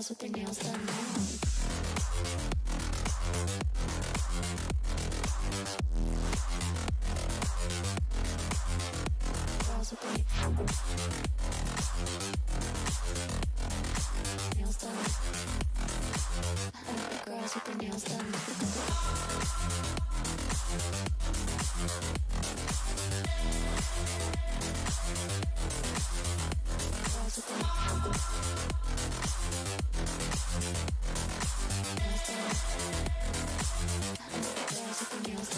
girls with their nails done now. Girls with their nails done. Girls with their nails done. Girls with their nails done.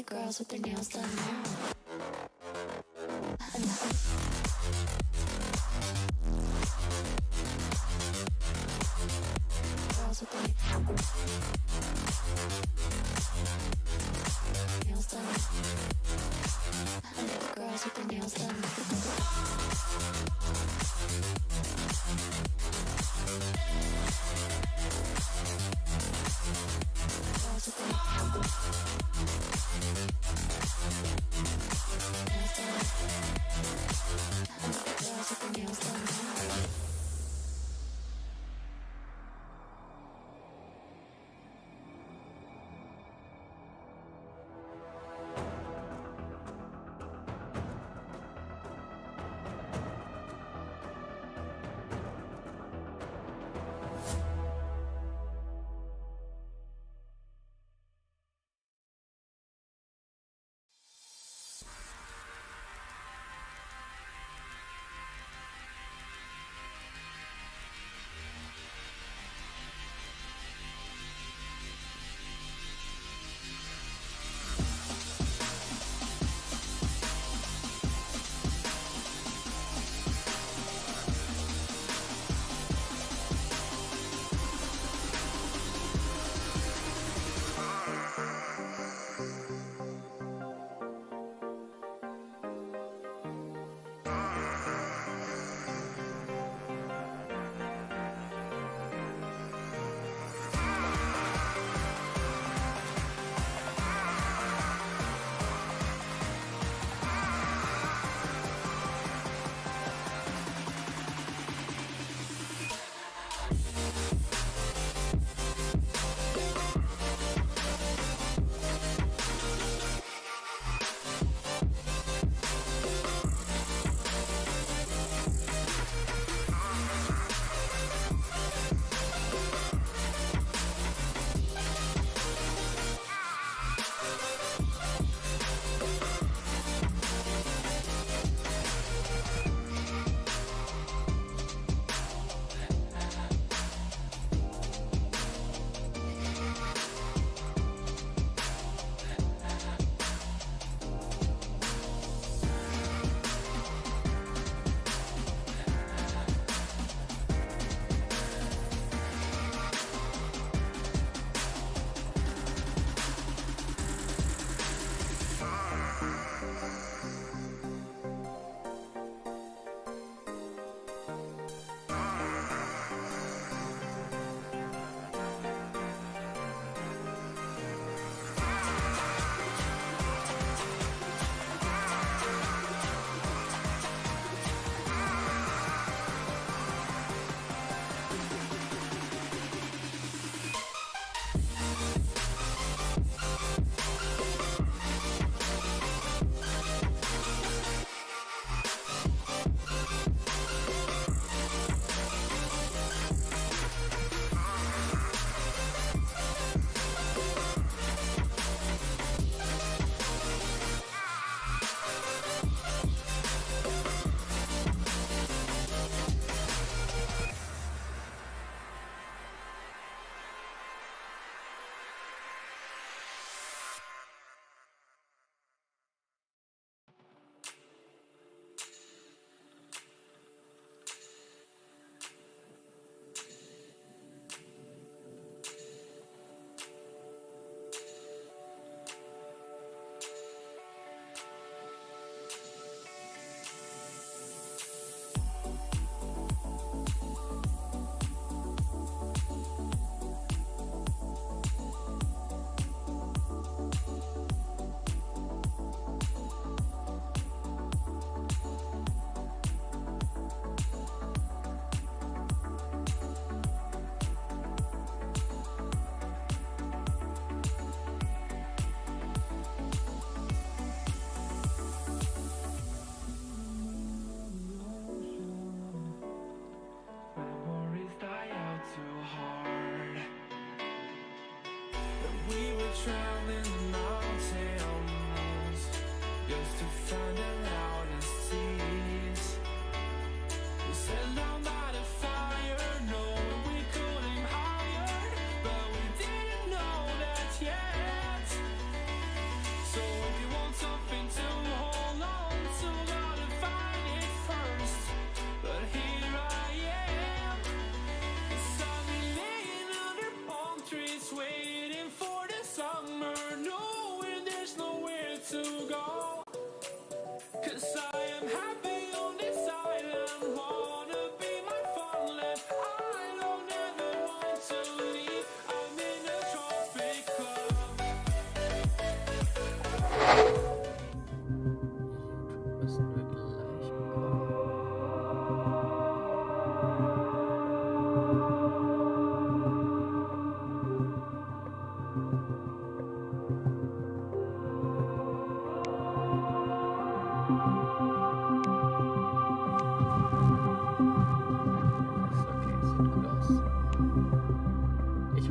Girls with their nails done now. Girls with their nails done. Girls with their nails done. Girls with their nails done.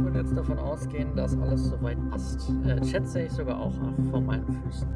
würde jetzt davon ausgehen, dass alles soweit passt. Chat sehe ich sogar auch vor meinen Füßen.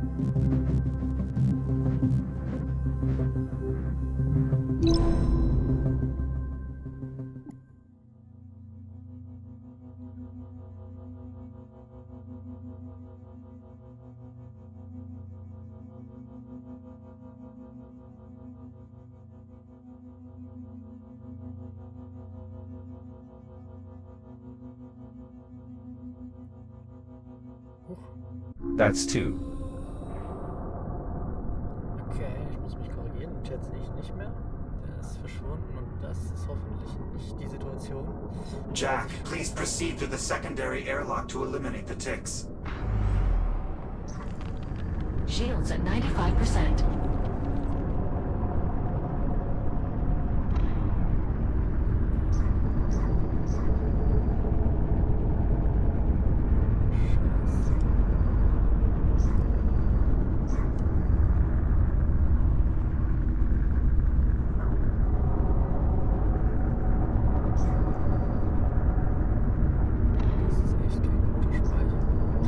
That's two. Okay, ich muss mich korrigieren. Den Chat sehe ich nicht mehr. Der ist verschwunden und das ist hoffentlich nicht die Situation. Jack, please proceed to the secondary airlock to eliminate the ticks. Shields at 95%.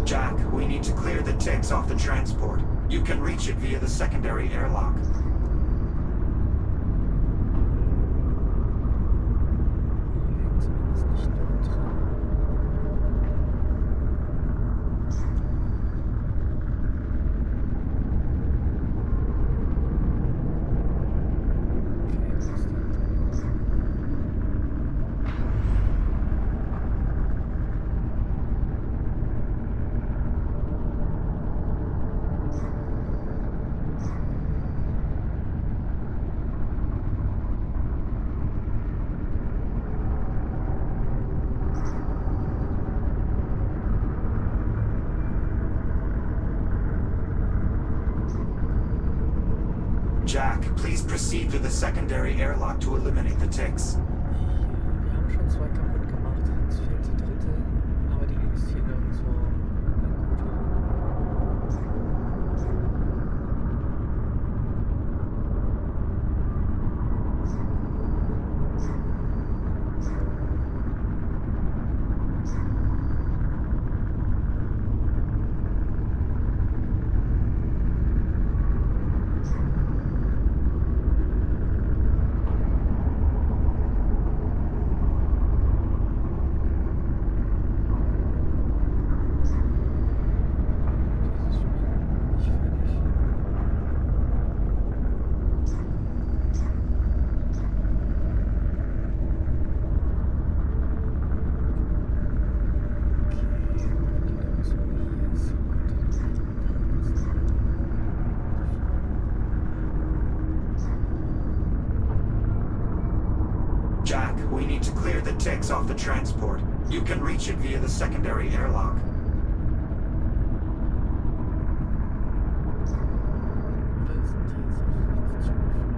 Jack, we need to clear the ticks off the transport. You can reach it via the secondary airlock. Zumindest nicht dort dran. Okay, was ist denn? Jack, please proceed to the secondary airlock to eliminate the ticks. Wir haben schon 2 kaputt gemacht. Jetzt fehlt die dritte. Aber die ist hier nirgendwo eine gute. Dieses Spiel nicht fertig. Okay, wenn die nirgendwo hier ist, wo könnte die denn sein? Jack, we need to clear the ticks off the transport. You can reach it via the secondary airlock. Oder sind die jetzt auf rechts zugeführt?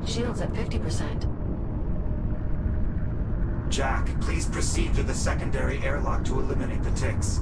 Shields at 50%. Jack, please proceed to the secondary airlock to eliminate the ticks.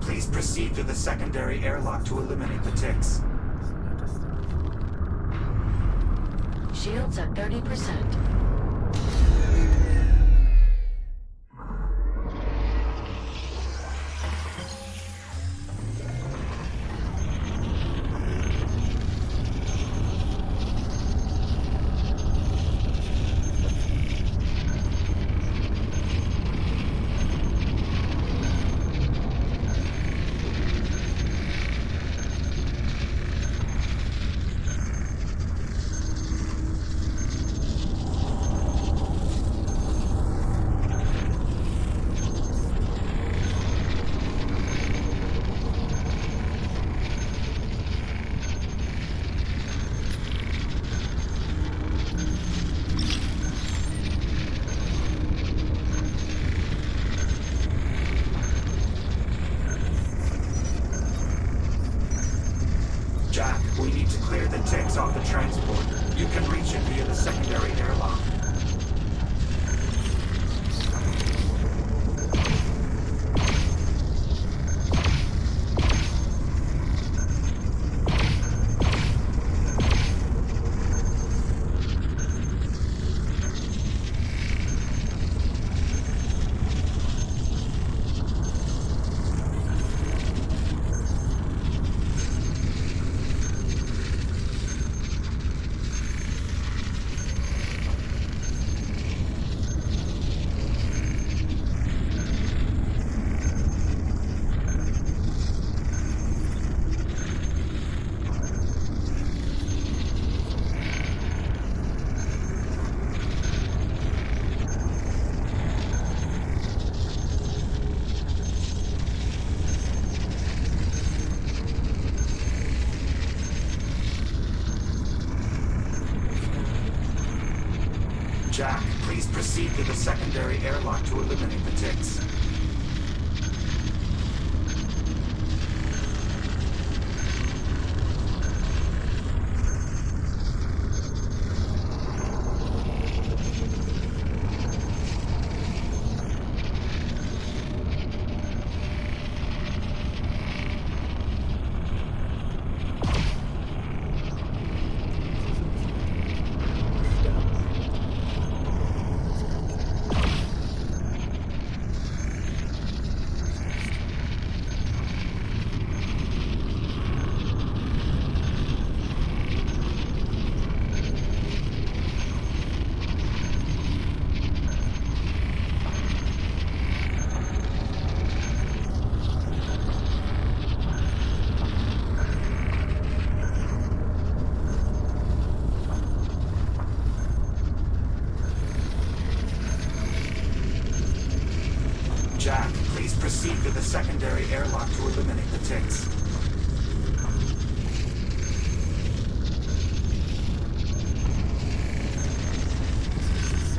please proceed to the secondary airlock to eliminate the ticks. Was war das denn? Shields at 30%. Jack, we need to clear the ticks off the transport. You can reach it via the secondary airlock. Jack, please proceed to the secondary airlock to eliminate the ticks. Jack, please proceed to the secondary airlock to eliminate the ticks.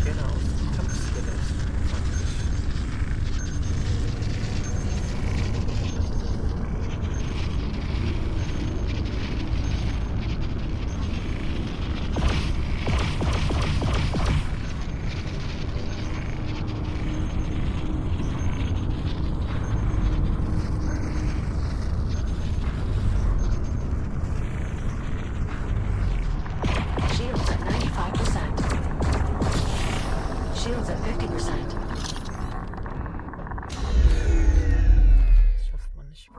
Scanner aus dem Kampfskelett. Shields at 95%. Shields at 50%. Das schafft man nicht. Ich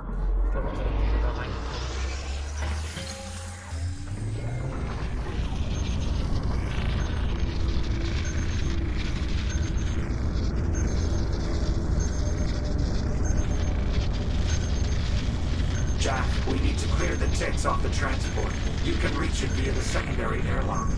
glaube, wir sind da reingekommen. Jack, we need to clear the ticks off the transport. You can reach it via the secondary airlock.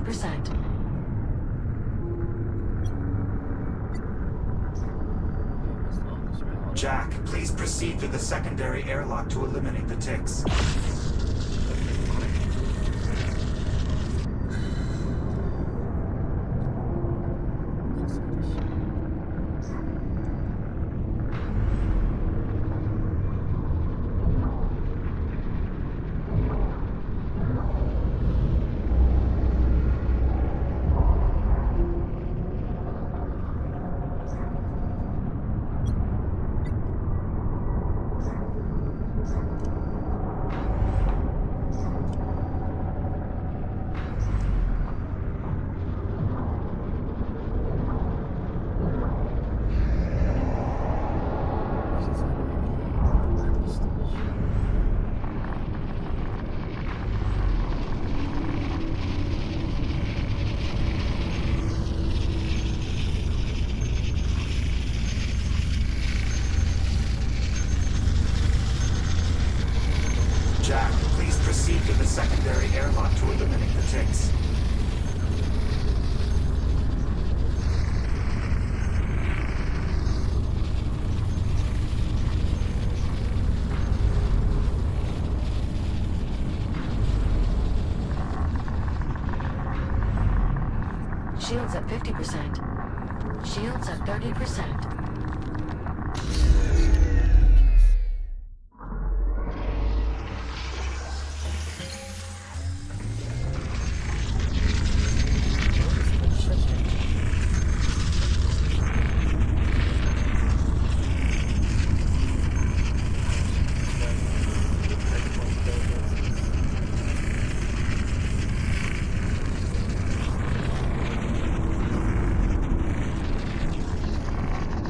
85%. Hier ist auch nicht mehr, oder? Jack, please proceed to the secondary airlock to eliminate the ticks. Großartig. Das ist eine eigentlich nicht. Jack, please proceed to the secondary airlock to eliminate the ticks. Shields at 50%. Shields at 30%.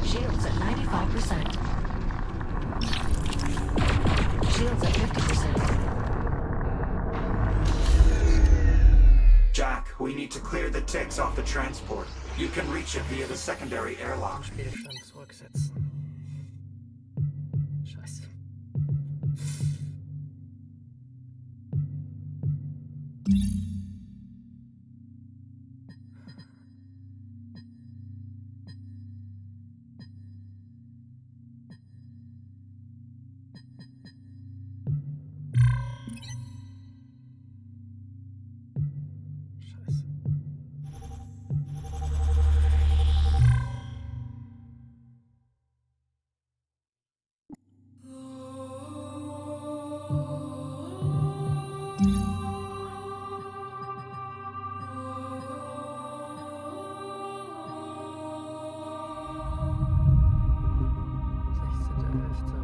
Shields at 95%. Shields at 50%. Jack, we need to clear the ticks off the transport. You can reach it via the secondary airlock. Spielstand zurücksetzen. Scheiße. Scheiße.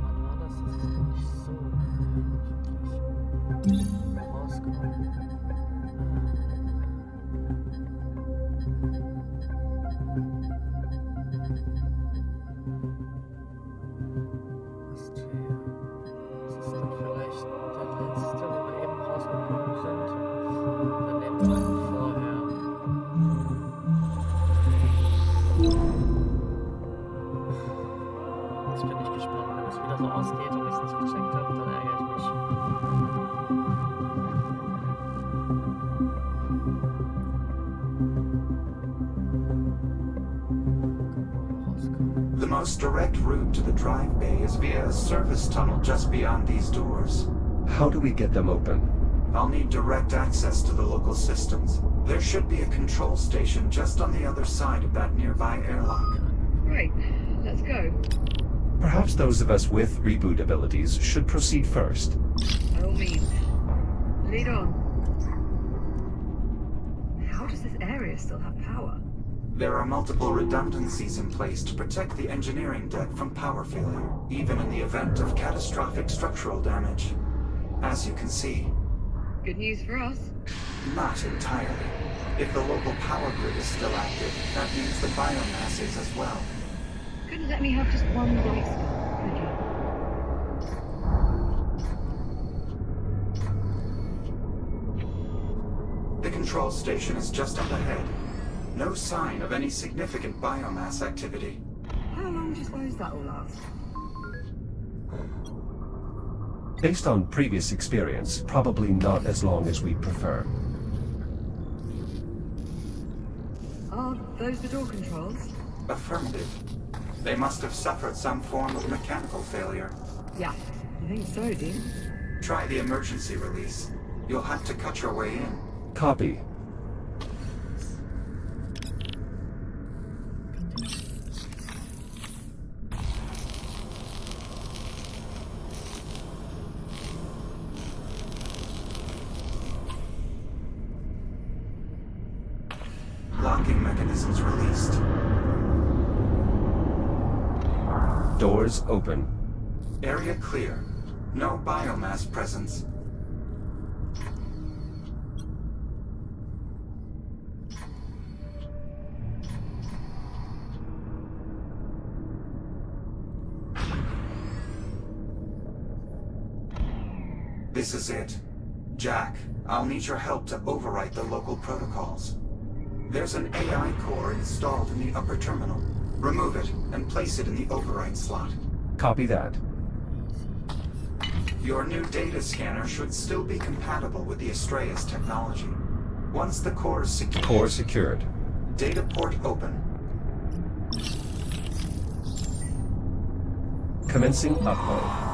Wann war das? Das ist noch nicht so wirklich rausgekommen. Austria. Das ist dann vielleicht der letzte, wo wir eben rausgekommen sind. Dann nehmen wir einen vorher. Jetzt bin ich gespannt, wenn es wieder so ausgeht und ich es nicht gecheckt habe, dann ärgere ich mich. Gucken, wo wir rauskommen. The most direct route to the drive bay is via a service tunnel just beyond these doors. How do we get them open? I'll need direct access to the local systems. There should be a control station just on the other side of that nearby airlock. Right, let's go. Perhaps those of us with reboot abilities should proceed first. By all means. Lead on. How does this area still have power? There are multiple redundancies in place to protect the engineering deck from power failure, even in the event of catastrophic structural damage. As you can see, Good news for us. not entirely. If the local power grid is still active, that means the biomass is as well. Couldn't let me have just one bright spot, could you? The control station is just up ahead. No sign of any significant biomass activity. How long do you suppose that'll last? Based on previous experience, probably not as long as we prefer. those the door controls? Affirmative. They must have suffered some form of mechanical failure. Yeah, I think so, Dean. Try the emergency release. You'll have to cut your way in. Copy. Locking mechanisms released. Doors open. Area clear. No biomass presence. This is it. Jack, I'll need your help to overwrite the local protocols. There's an AI core installed in the upper terminal. Remove it and place it in the override slot. Copy that. Your new data scanner should still be compatible with the Astraeus technology. Once the core is secured, Core secured. data port open. Commencing upload.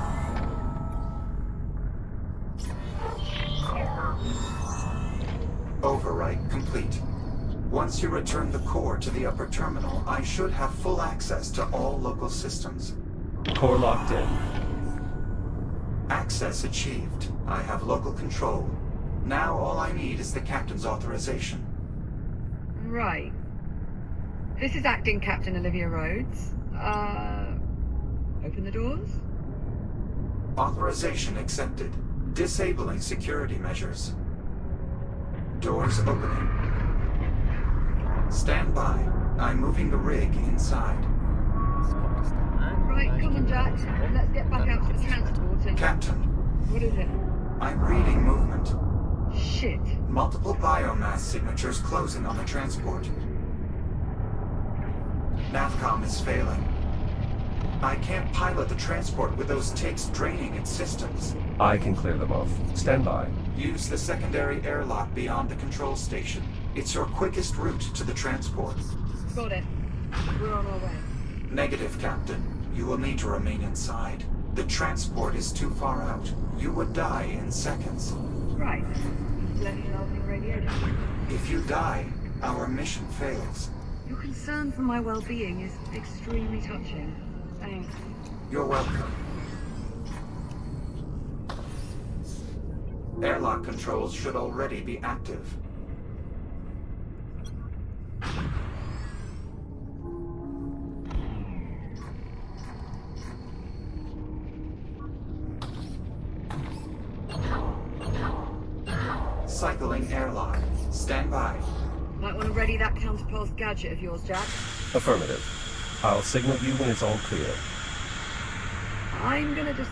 Overwrite complete. Once you return the core to the upper terminal, I should have full access to all local systems. Core locked in. Access achieved. I have local control. Now all I need is the captain's authorization. Right. This is Acting Captain Olivia Rhodes. Open the doors? Authorization accepted. Disabling security measures. Doors opening. Stand by. I'm moving the rig inside. Jetzt kommt es dann an. Right, Gleich come on, geht Jack. alles rum. Let's get back out to the transport and... Captain, What is it? I'm reading movement. Shit. Multiple biomass signatures closing on the transport. NAVCOM is failing. I can't pilot the transport with those ticks draining its systems. I can clear them off. Stand by. Use the secondary airlock beyond the control station. It's your quickest route to the transport. Got it. We're on our way. Negative, Captain. You will need to remain inside. The transport is too far out. You would die in seconds. Right. Let me know being radioed. If you die, our mission fails. Your concern for my well-being is extremely touching. Thanks. You're welcome. Airlock controls should already be active. Cycling airlock. Stand by. Might want to ready that counterpulse gadget of yours, Jack. Affirmative. I'll signal you when it's all clear. I'm gonna just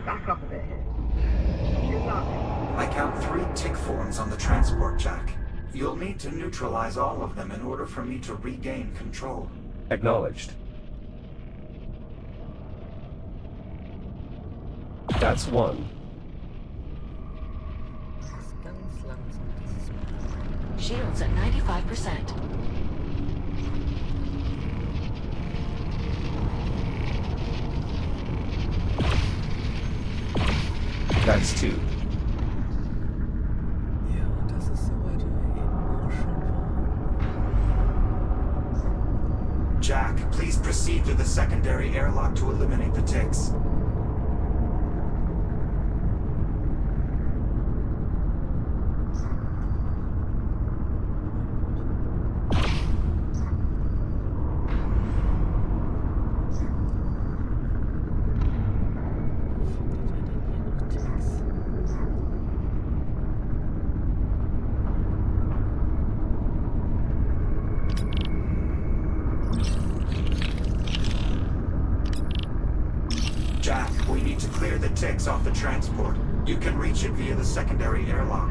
back up a bit here. Good luck. I count 3 tick forms on the transport, Jack. You'll need to neutralize all of them in order for me to regain control. Acknowledged. That's one. Ganz langsam dieses Shields at 95%. That's two. Ja, und das ist soweit eben auch schon war. Jack, please proceed to the secondary airlock to eliminate the ticks. Jack, we need to clear the ticks off the transport. You can reach it via the secondary airlock.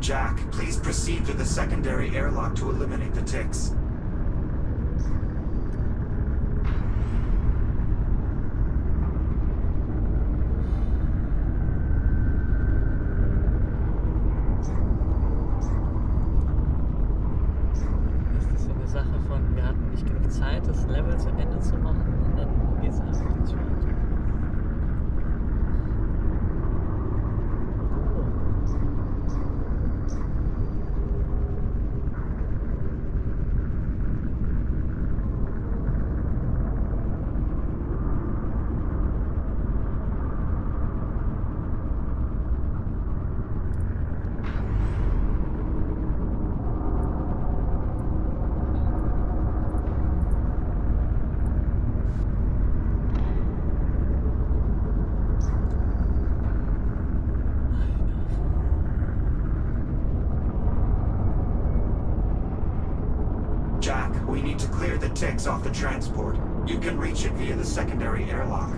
Jack, please proceed to the secondary airlock to eliminate the ticks. Das ist so eine Sache von, wir hatten nicht genug Zeit, das Level zu Ende zu machen und dann geht's einfach nicht weiter. Jack, we need to clear the ticks off the transport. You can reach it via the secondary airlock.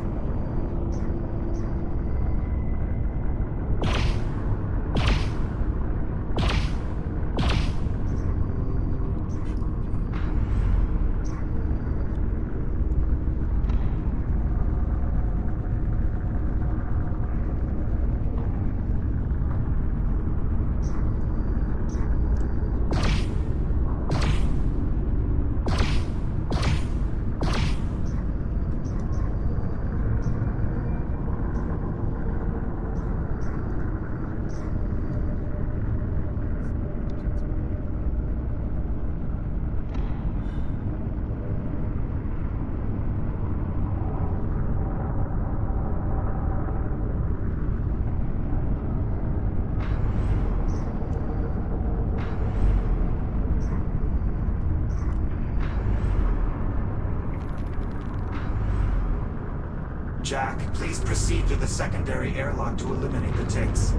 Jack, please proceed to the secondary airlock to eliminate the ticks.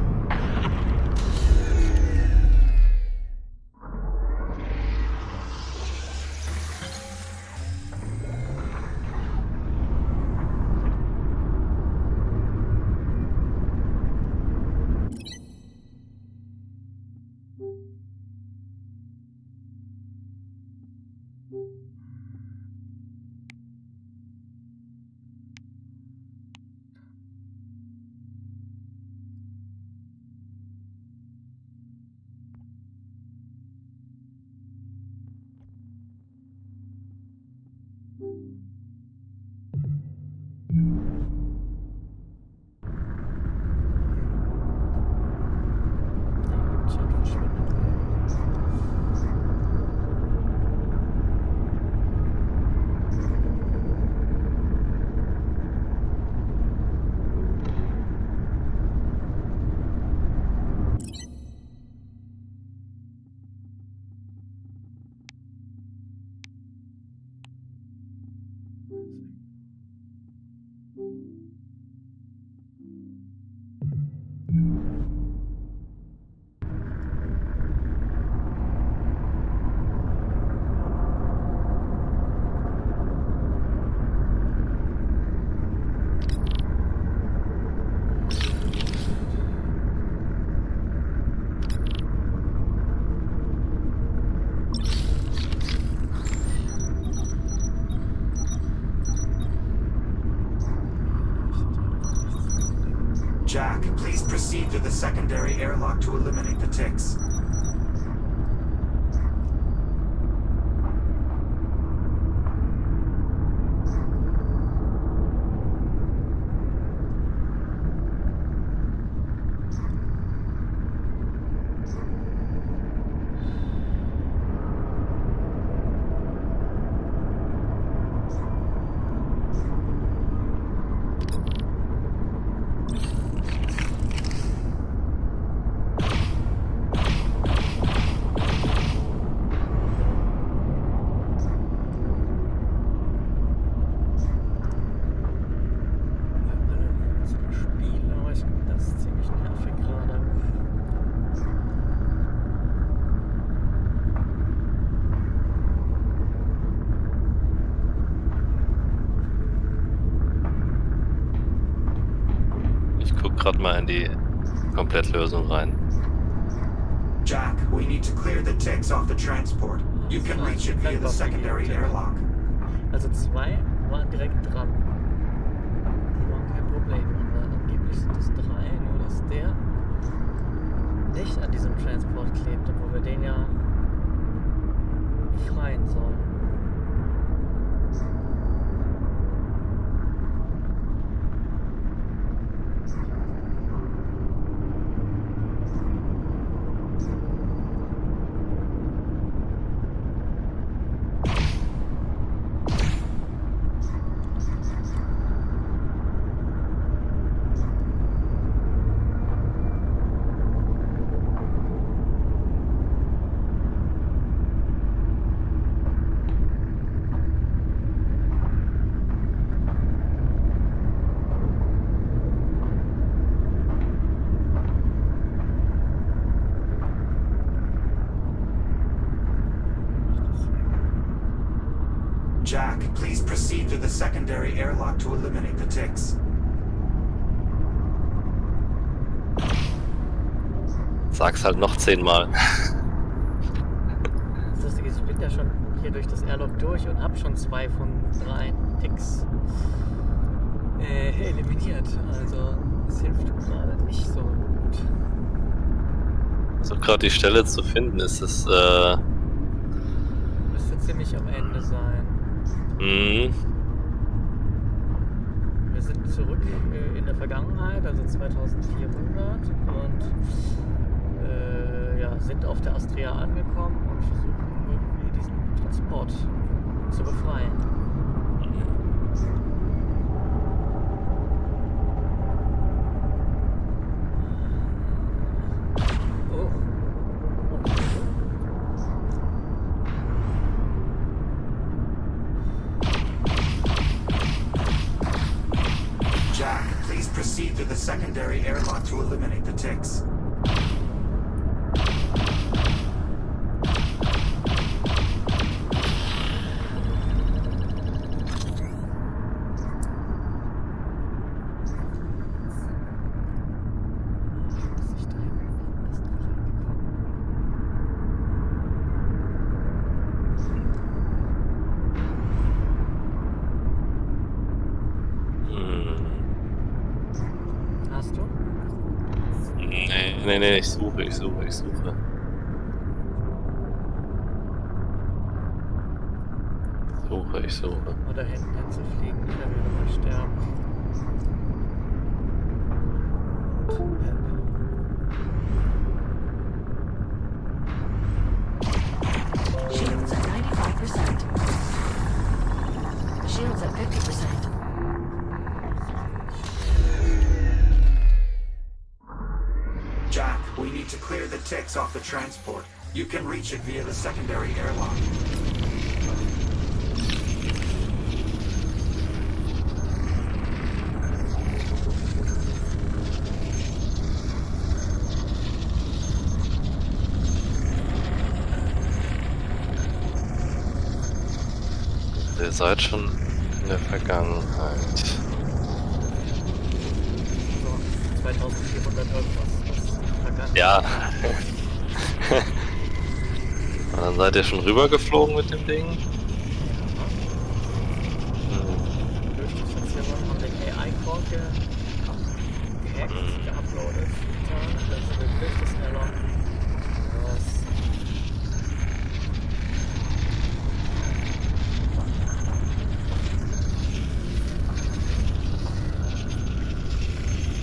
Jack, please proceed to the secondary airlock to eliminate the ticks. Gerade mal in die Komplettlösung rein. Jack, we need to clear the ticks off the transport. You can reach it via the secondary airlock. Also 2 waren direkt dran. Die waren kein Problem. Aber angeblich sind es 3, nur dass der nicht an diesem Transport klebt, obwohl wir den ja befreien sollen. Jack, please proceed to the secondary airlock to eliminate the ticks. Sag's halt noch 10-mal. Das Lustige ist, ich bin ja schon hier durch das Airlock durch und hab schon 2 von 3 Ticks eliminiert. Also es hilft gerade nicht so gut. So gerade die Stelle zu finden, ist es Müsste ziemlich am Ende sein. Wir sind zurück in der Vergangenheit, also 2400 und ja, sind auf der Astrea angekommen und versuchen irgendwie diesen Transport zu befreien. Oh. Jack, please proceed to the secondary airlock to eliminate the ticks. Hast du? Nee, ich suche. Ich suche. Oder hinten hinzufliegen, wieder mal sterben. Shields at 95%. Shields at 50%. Jack, we need to clear the ticks off the transport. You can reach it via the secondary airlock. Ihr seid schon in der Vergangenheit. So, 2400 irgendwas. Vergangen. Ja. Und dann seid ihr schon rübergeflogen mit dem Ding? Durch die Station haben den AI-Core gehackt, geuploadet. Dann sind wir durch das Airlock.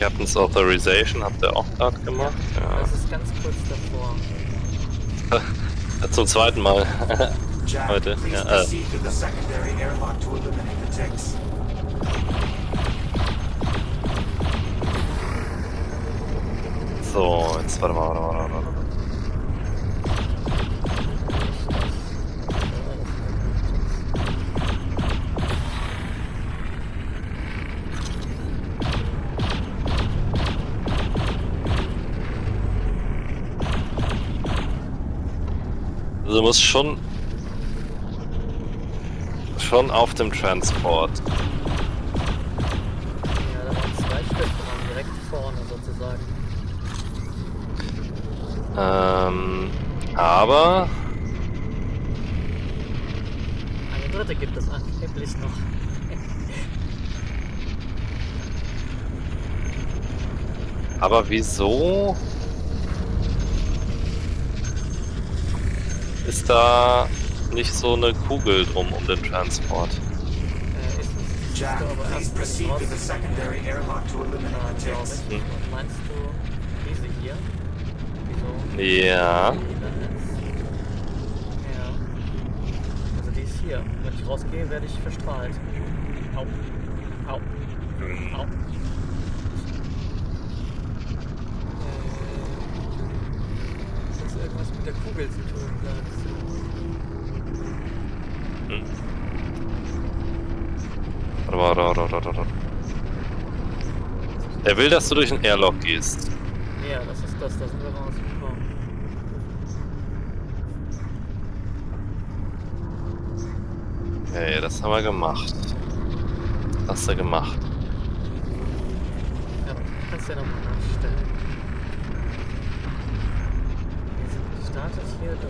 Captain's Authorization habt ihr auch gerade gemacht? Ja. Das ist ganz kurz davor. Zum zweiten Mal. Jack, Heute, please ja, proceed to the secondary airlock to eliminate the ticks. So, jetzt warte mal. Also du musst schon auf dem Transport. Ja, da waren 2 Stück dran, direkt vorne sozusagen. Aber Eine dritte gibt es angeblich noch. Aber wieso ist da nicht so eine Kugel drum um den Transport? Ist es Jack, aber please erst proceed to the secondary airlock to eliminate the glaube ticks. ich. Und meinst du diese hier? Wieso? Ja. Die da ist? Ja. Also die ist hier. Wenn ich rausgehe, werde ich verstrahlt. Au. Au. Au. Ist das irgendwas mit der Kugel zu tun? Hm. Warte. Er will, dass du durch den Airlock gehst. Ja, das ist das. Da sind wir rausgekommen. Okay, das haben wir gemacht. Hast du gemacht. Ja, du kannst ja nochmal nachstellen. Wir startet hier drin.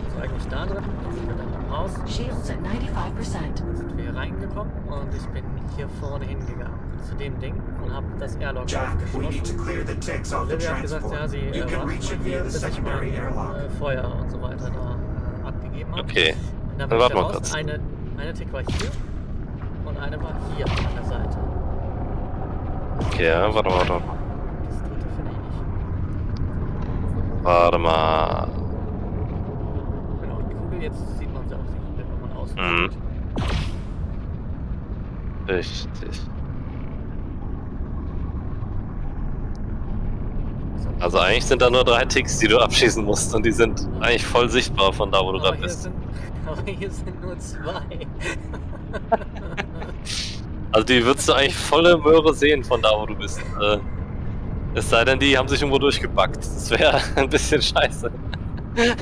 Also eigentlich da drin. Jetzt sind wir dann im Haus. Shields at 95%. Sind wir hier reingekommen und ich bin hier vorne hingegangen zu dem Ding und habe das Airlock Jack, we need to aufgeschlossen. clear the ticks off the Olivia hat gesagt, transport. ja, sie You can warten reach it mal via hier, the bis ich secondary mein airlock. Feuer und so weiter da abgegeben habe. Okay. Und dann Dann bin ich warte da mal raus. kurz. Eine Tick war hier und eine war hier an der Seite. Okay, warte. Das dritte finde ich nicht. Warte mal. Genau, die Kugel, jetzt sieht man sie auch, die Kugel, wenn man außen Mhm. sieht. Richtig. Also eigentlich sind da nur 3 Ticks, die du abschießen musst und die sind eigentlich voll sichtbar von da, wo du Aber gerade bist. aber hier sind nur 2. Also die würdest du eigentlich volle Möhre sehen von da, wo du bist. Es sei denn, die haben sich irgendwo durchgebackt. Das wäre ein bisschen scheiße. Okay,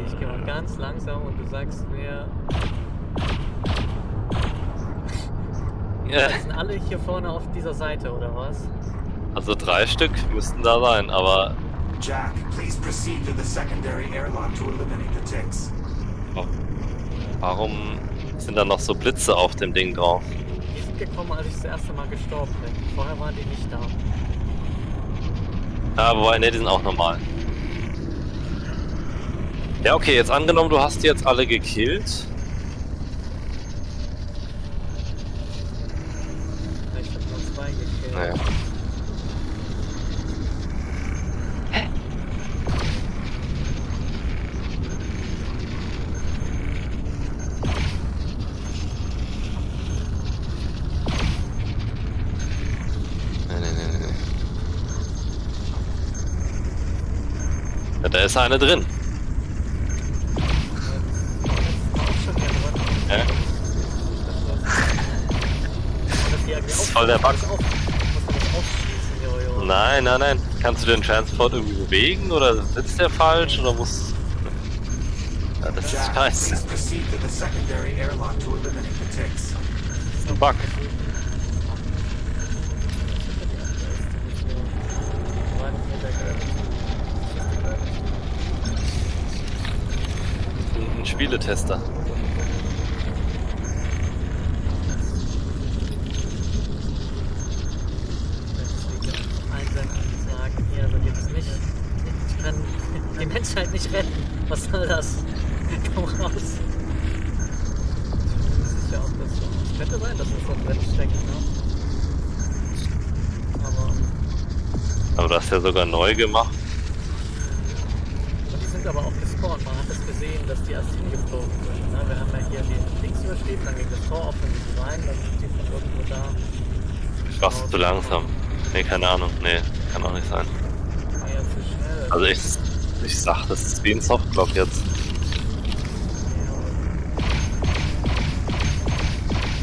ich gehe mal ganz langsam und du sagst mir, Ja, die sind alle hier vorne auf dieser Seite, oder was? also 3 Stück müssten da sein, aber Jack, please proceed to the secondary airlock to eliminate the ticks. warum sind da noch so Blitze auf dem Ding drauf? Die sind gekommen, als ich das erste Mal gestorben bin. Vorher waren die nicht da. Ja, wobei, ne, die sind auch normal. Ja, okay, jetzt angenommen, du hast die jetzt alle gekillt. Ich hab nur 2 gekillt. Naja. Nee. Ja, da ist eine drin. Ja. Das ist voll der Bug. Nein. Kannst du den Transport irgendwie bewegen oder sitzt der falsch oder muss. Ja, das ist Jack, scheiße. please proceed to the secondary airlock to eliminate the ticks. Das ist ein Bug. Ein Spieletester. Sagen, hier, so geht's nicht. Ich kann die Menschheit nicht retten. Was soll das? Komm raus. Das ist ja auch das so. Es könnte sein, dass es da drin steckt, ne? Aber das ist ja sogar neu gemacht. Die sind aber auch gespawnt. Man hat es gesehen, dass die erst hingeflogen sind. Ne? Wir haben ja hier die Links überschrieben, dann ging das Tor auf und die rein, dann sind die von irgendwo da. Ich war zu langsam. Nee, keine Ahnung. Nee, kann auch nicht sein. War ja zu schnell. Also ich sag, das ist wie ein Softlock jetzt.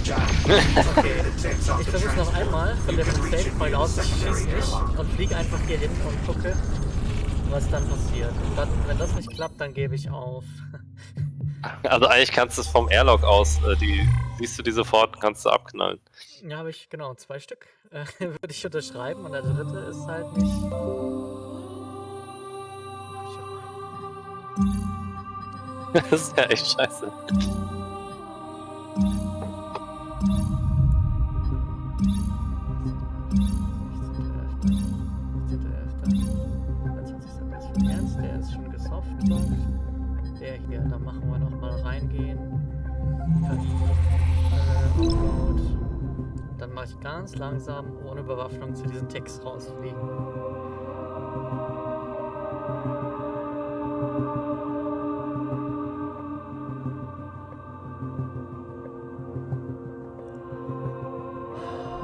Jack, please clear the ticks off Ich the versuch's noch transport. einmal von You der can reach it Safe-Point via aus, the ich schieß secondary nicht airlock. und flieg einfach hier hin und gucke, was dann passiert. Und dann, wenn das nicht klappt, dann gebe ich auf. Also eigentlich kannst du es vom Airlock aus, siehst du die sofort und kannst du abknallen. Ja, habe ich, genau, 2 Stück. Würde ich unterschreiben und der dritte ist halt nicht. Das ist ja echt scheiße. Der ist schon gesoftlockt. Der hier, da machen wir nochmal reingehen. Upload. Dann mache ich ganz langsam, ohne Bewaffnung, zu diesen Text rausfliegen.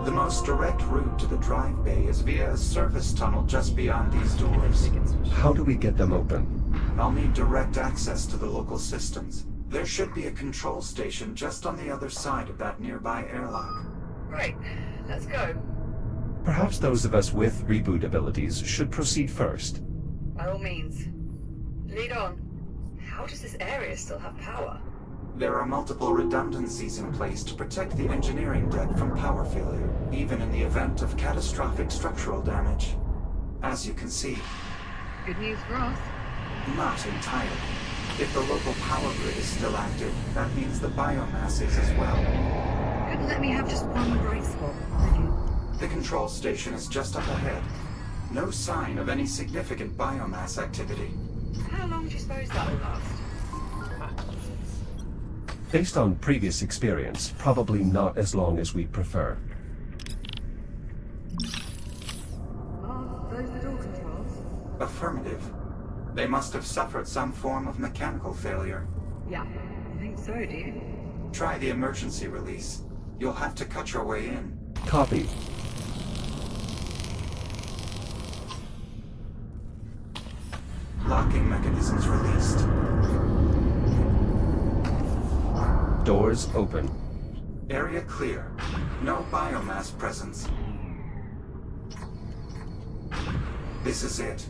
The most direct route to the drive bay is via a service tunnel just beyond these doors. How do we get them open? I'll need direct access to the local systems. There should be a control station just on the other side of that nearby airlock. Right, let's go. Perhaps those of us with reboot abilities should proceed first. By all means. Lead on. How does this area still have power? There are multiple redundancies in place to protect the engineering deck from power failure, even in the event of catastrophic structural damage. As you can see, Good news for us. not entirely. If the local power grid is still active, that means the biomass is as well. Couldn't let me have just one bright spot, could you? The control station is just up ahead. No sign of any significant biomass activity. How long do you suppose that will last? Based on previous experience, probably not as long as we'd prefer. Are those the door controls? Affirmative. They must have suffered some form of mechanical failure. Yeah, I think so, do you? Try the emergency release. You'll have to cut your way in. Copy. Locking mechanisms released. Doors open. Area clear. No biomass presence. This is it.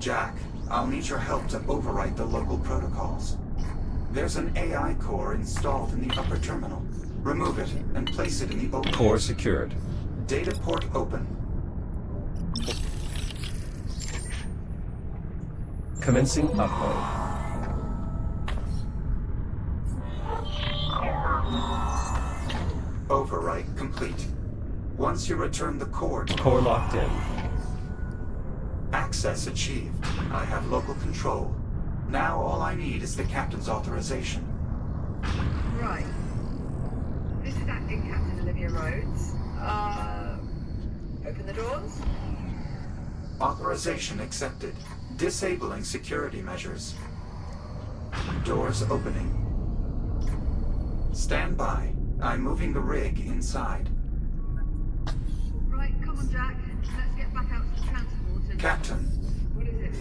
Jack, I'll need your help to overwrite the local protocols. There's an AI core installed in the upper terminal. Remove it and place it in the open. Core secured. Data port open. Commencing upload. Overwrite complete. Once you return the core to Core locked in. access achieved, I have local control. Now all I need is the captain's authorization. Right. This is acting Captain Olivia Rhodes. Open the doors? Authorization accepted. Disabling security measures. Doors opening. Stand by. I'm moving the rig inside. Right, come on, Jack. Let's get back out to the transport and... Captain, What is it?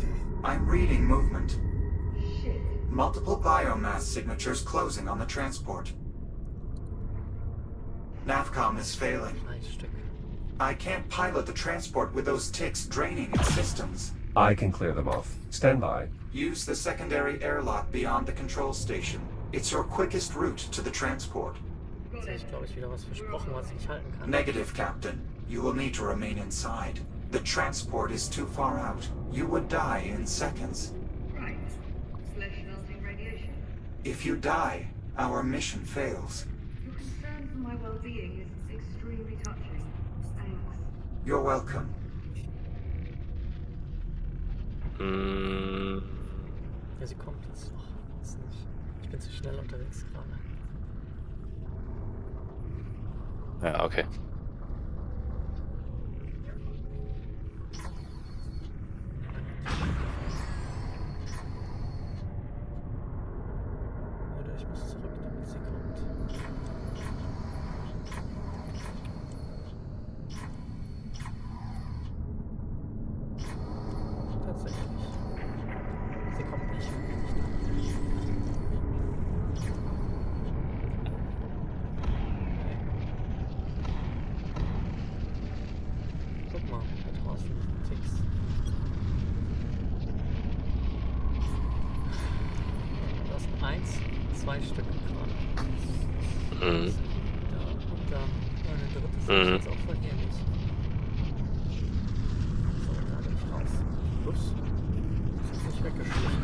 I'm reading movement. Shit. Multiple biomass signatures closing on the transport. Navcom is failing. Ein Stück. I can't pilot the transport with those ticks draining its systems. I can clear them off. Stand by. Use the secondary airlock beyond the control station. It's your quickest route to the transport. Jetzt habe ich, glaube ich, wieder was versprochen, was ich nicht halten kann. Negative, Captain. You will need to remain inside. The transport is too far out. You would die in seconds. Right. Slash melting radiation. If you die, our mission fails. Your concern for my well-being is extremely touching. Thanks. You're welcome. Ja, sie kommt jetzt noch. Jetzt nicht. Ich bin zu schnell unterwegs gerade. Ja, okay. Oder ich muss zurück, damit sie kommt. Tatsächlich. Sie kommt nicht. 2 Stück gerade. Mhm. Da und dann eine dritte ist jetzt auch vergebens. So, da bin ich raus. Ups. Das ist nicht weggeschlichen.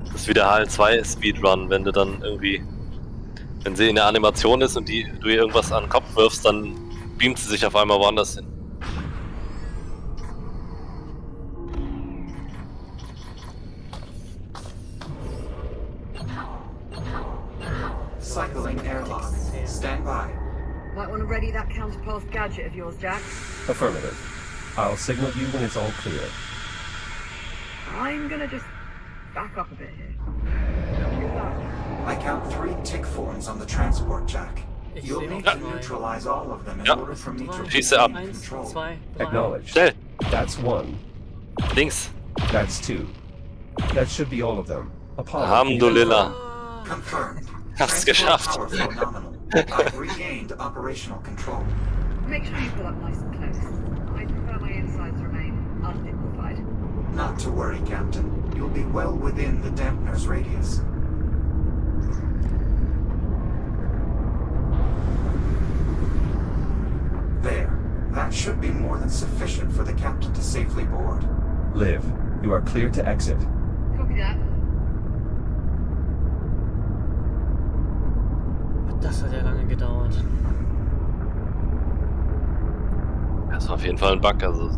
Das ist wie der HL2 Speedrun, wenn du dann irgendwie, wenn sie in der Animation ist und du ihr irgendwas an den Kopf wirfst, dann beamt sie sich auf einmal woanders hin. Cycling airlock. Stand by. Might want to ready that counterpulse gadget of yours, Jack. Affirmative. I'll signal you when it's all clear. I'm gonna just back up a bit here. I count 3 tick forms on the transport, Jack. Ich You'll sehe need noch to 2. neutralize all of them in Ja. order for me to Schieße ab. regain 1, control. 2, 3. Acknowledged. Schnell! That's 1. Links! That's 2. That should be all of them. Apollo. Alhamdulillah. Confirmed. Hast Transport geschafft. power flow nominal. I've regained operational control. Make sure you pull up nice and close. I prefer my insides remain unliquefied. Not to worry, Captain. You'll be well within the dampener's radius. There. That should be more than sufficient for the captain to safely board. Liv, you are clear to exit. Copy that. Das hat ja lange gedauert. Das ist auf jeden Fall ein Bug, also.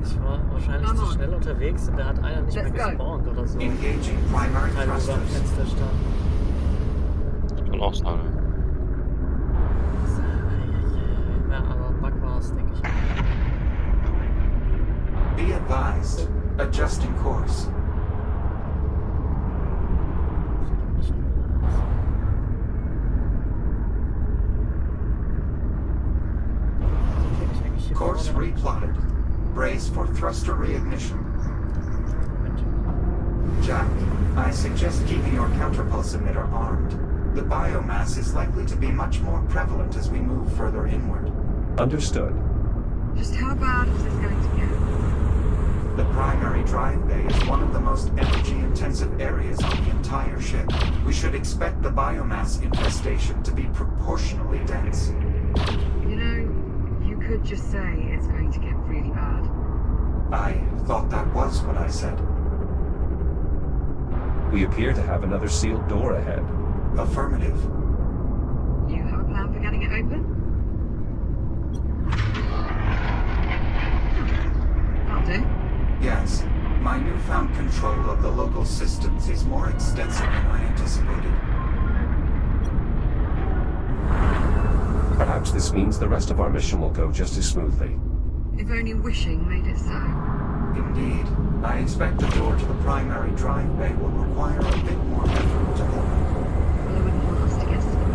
Ich war wahrscheinlich zu schnell unterwegs und da hat einer nicht mehr Let's go. gespawnt oder so. Engaging primary Teil über dem thrusters. Fenster stand. Das kann auch sein. Ja, aber ein Bug war es, denke ich. Be advised. Adjusting course. Course replotted. Brace for thruster reignition. Jack, I suggest keeping your counterpulse emitter armed. The biomass is likely to be much more prevalent as we move further inward. Understood. Just how bad is this going to get? The primary drive bay is one of the most energy-intensive areas on the entire ship. We should expect the biomass infestation to be proportionally dense. You know, you could just say it's going to get really bad. I thought that was what I said. We appear to have another sealed door ahead. Affirmative. You have a plan for getting it open? That'll do. Yes. My newfound control of the local systems is more extensive than I anticipated. Perhaps this means the rest of our mission will go just as smoothly. If only wishing made it so. Indeed. I expect the door to the primary drive bay will require a bit more effort to open. Well, I wouldn't want us to get stuck.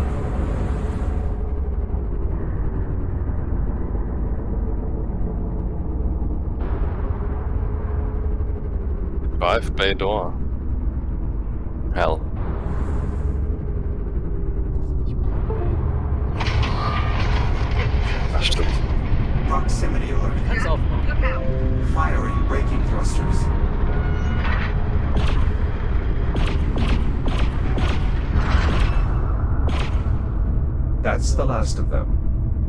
Drive bay door. Hell. Ach, stimmt. Proximity alert. Kann's aufmachen. Look out! Firing braking thrusters. That's the last of them.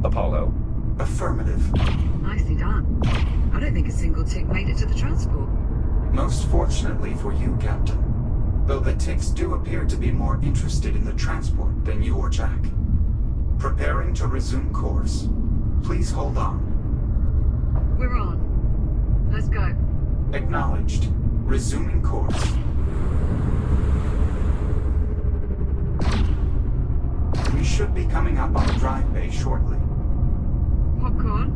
Apollo. Affirmative. Nicely done. I don't think a single tick made it to the transport. Most fortunately for you, Captain. Though the ticks do appear to be more interested in the transport than you or Jack. Preparing to resume course. Please hold on. We're on. Let's go. Acknowledged. Resuming course. We should be coming up on the drive bay shortly. Popcorn?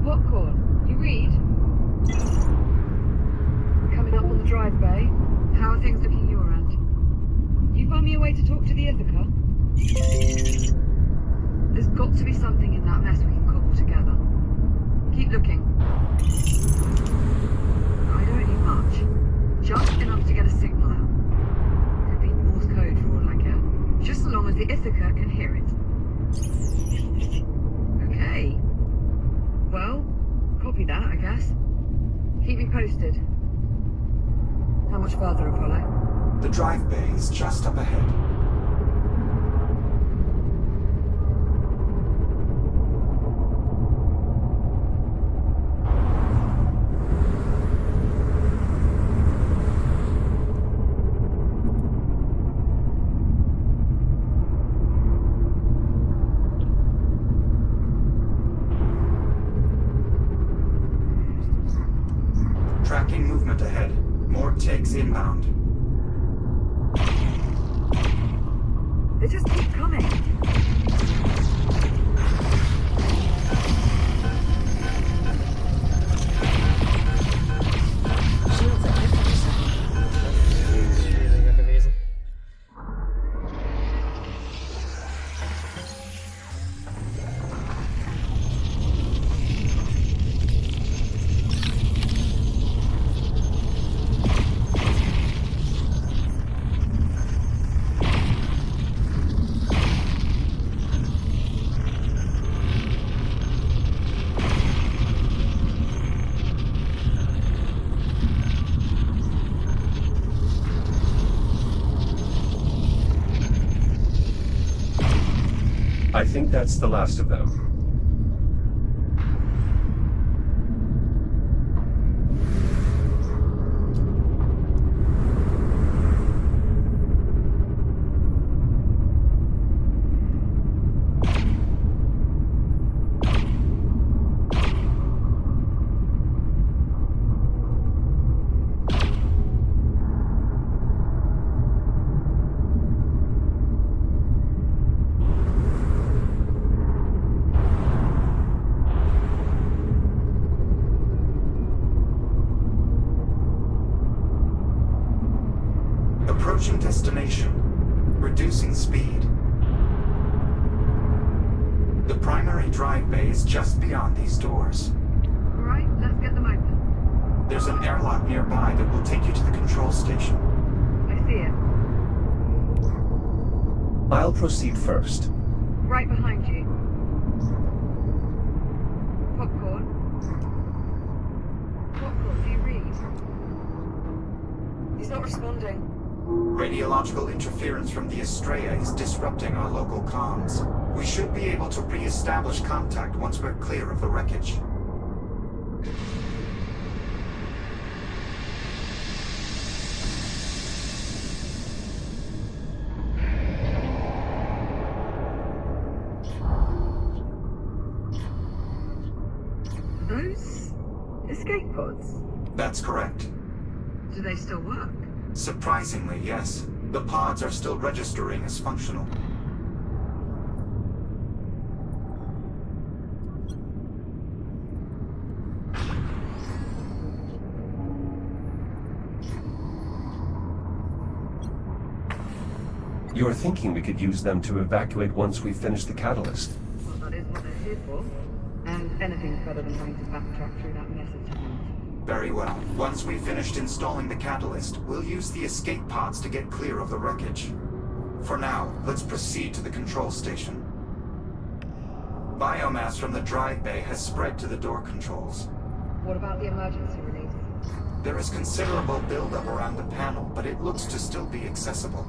Popcorn? You read? Coming up on the drive bay. How are things looking your end? You find me a way to talk to the Ithaca? There's got to be something in that mess we can cobble together. Keep looking. I don't need much. Just enough to get a signal out. Could be Morse code for all I care. Just so long as the Ithaca can hear it. Okay. Well, copy that, I guess. Keep me posted. How much further, Apollo? The drive bay is just up ahead. Tracking movement ahead. More takes inbound. They just keep coming. Shields at 50%. Das ist schwieriger gewesen. I think that's the last of them. Approaching destination. Reducing speed. The primary drive bay is just beyond these doors. All right, let's get them open. There's an airlock nearby that will take you to the control station. I see it. I'll proceed first. Right behind you. Popcorn. Popcorn, do you read? He's not responding. Radiological interference from the Estrella is disrupting our local comms. We should be able to re-establish contact once we're clear of the wreckage. Those escape pods? That's correct. Do they still work? Surprisingly, yes. The pods are still registering as functional. You're thinking we could use them to evacuate once we finish the catalyst. Well, that is what they're here for. And anything's better than having to backtrack through that mess of time. Very well. Once we've finished installing the catalyst, we'll use the escape pods to get clear of the wreckage. For now, let's proceed to the control station. Biomass from the drive bay has spread to the door controls. What about the emergency release? There is considerable buildup around the panel, but it looks to still be accessible.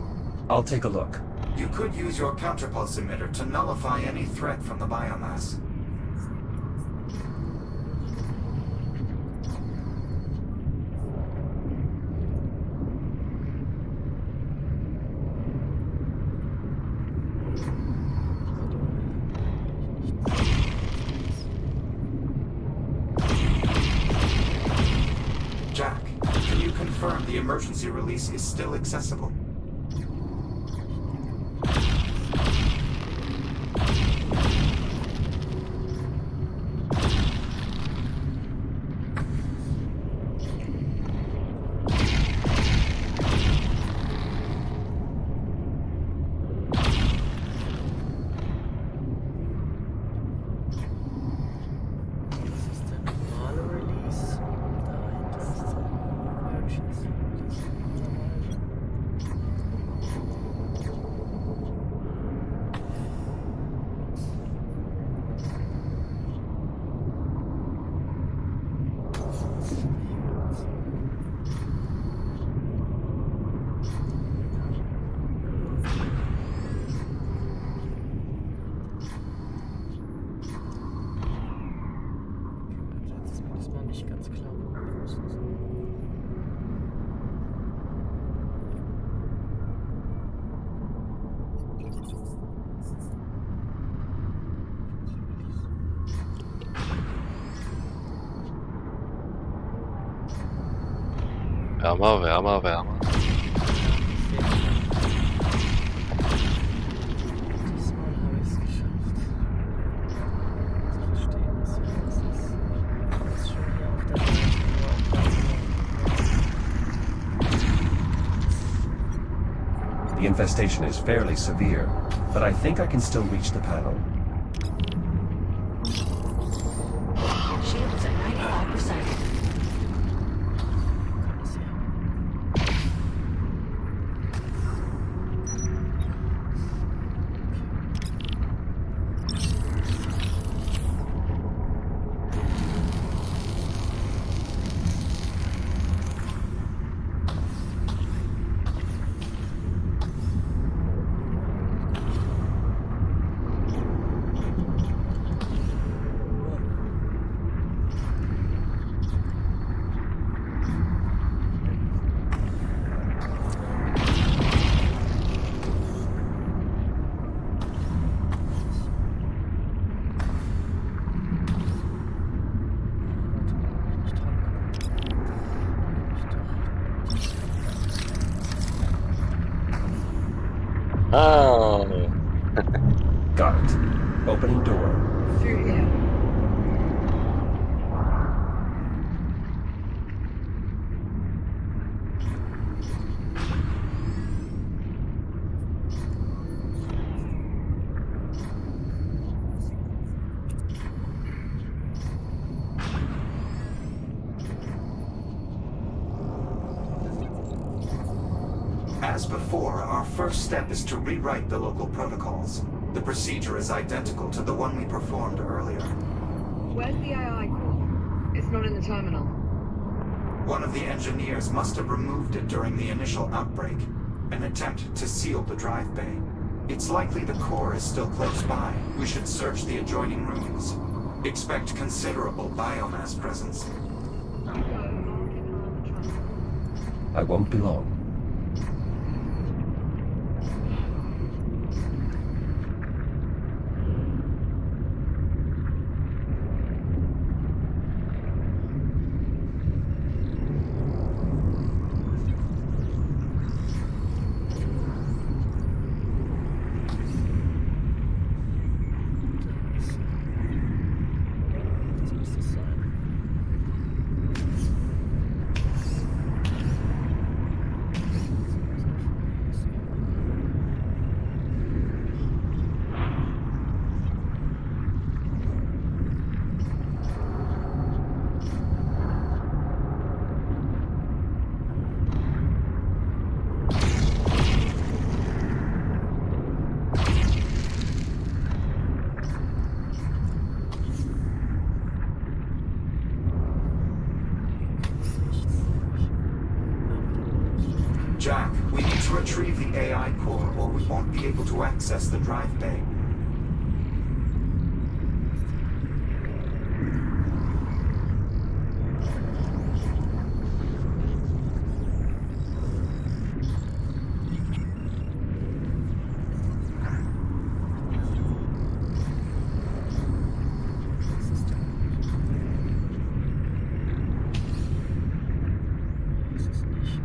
I'll take a look. You could use your counterpulse emitter to nullify any threat from the biomass. Jack, can you confirm the emergency release is still accessible? Wärmer, wärmer, wärmer. Diesmal habe ich es geschafft. Zu verstehen, was hier los ist. Das ist schon hier auf der Seite, The infestation is fairly severe, but I think I can still reach the panel. Shields at 95%. kann es hier. Ah. Got it. Opening door. Through here. As before, our first step is to rewrite the local protocols. The procedure is identical to the one we performed earlier. Where's the AI core? It's not in the terminal. One of the engineers must have removed it during the initial outbreak, an attempt to seal the drive bay. It's likely the core is still close by. We should search the adjoining rooms. Expect considerable biomass presence. I won't be long. Das müsste es sein. Jack, we need to retrieve the AI core or we won't be able to access the drive bay. Ist es nicht.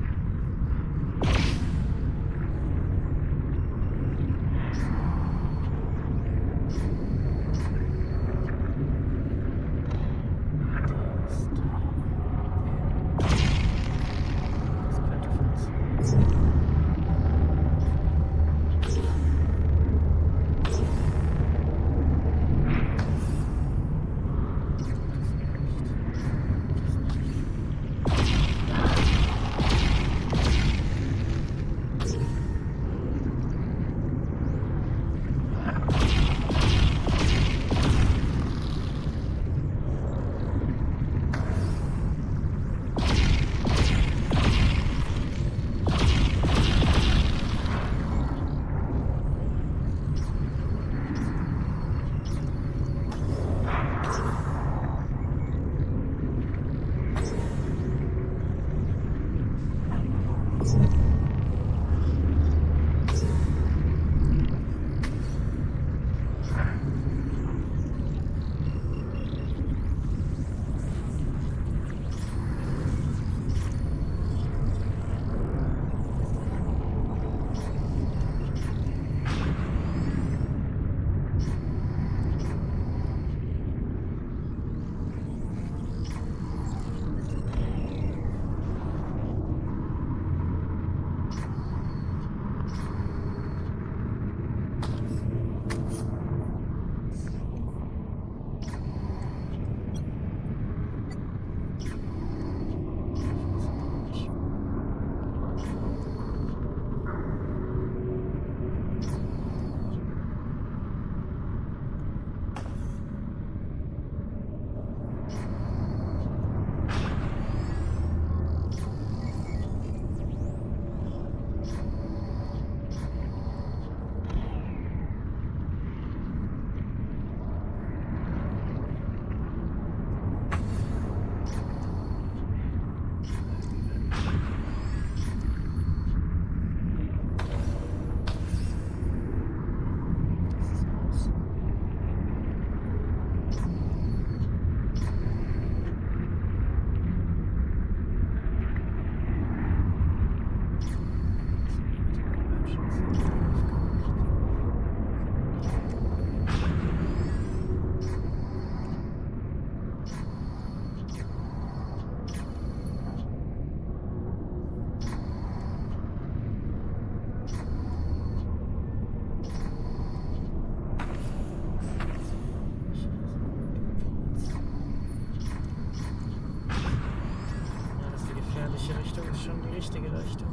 richtige Richtung.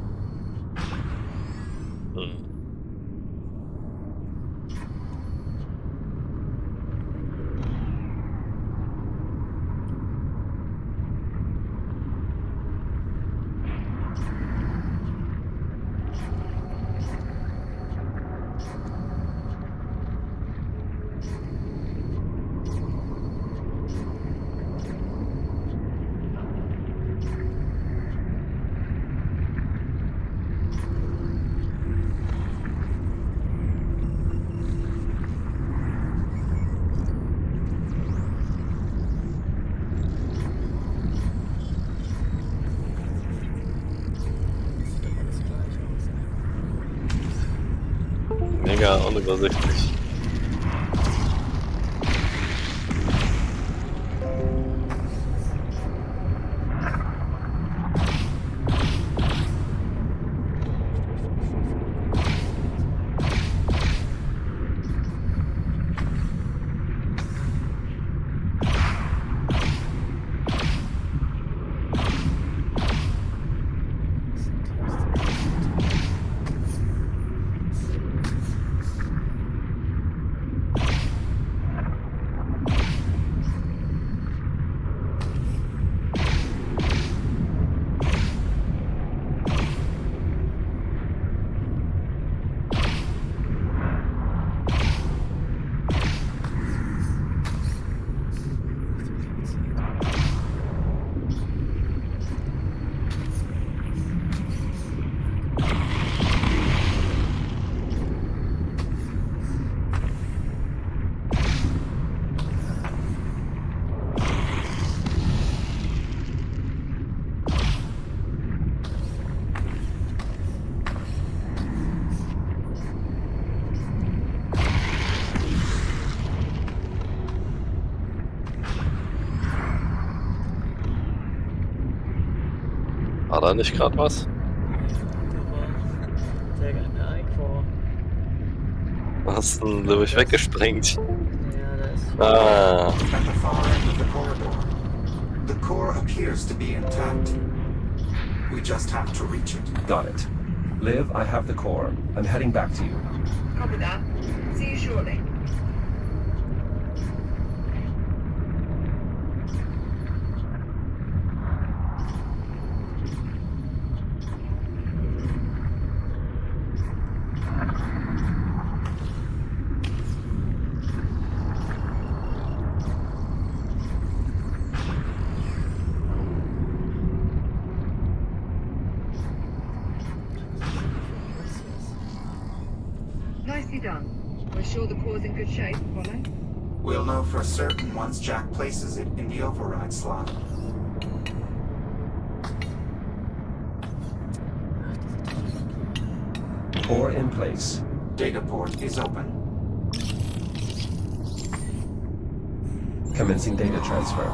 Hm. Sieht doch alles gleich aus. Mega unübersichtlich. War da nicht gerade was? Ja, der geile Eikor. Was denn? Du bist weggesprengt. Ja, da ist. Ah. At the far end of the corridor. The core appears to be intact. We just have to reach it. Got it. Liv, I have the core. I'm heading back to you. Copy that. See you shortly. Nicely done. We're sure the core's in good shape, Apollo? We'll know for certain once Jack places it in the override slot. Core in place. Data port is open. Commencing data transfer.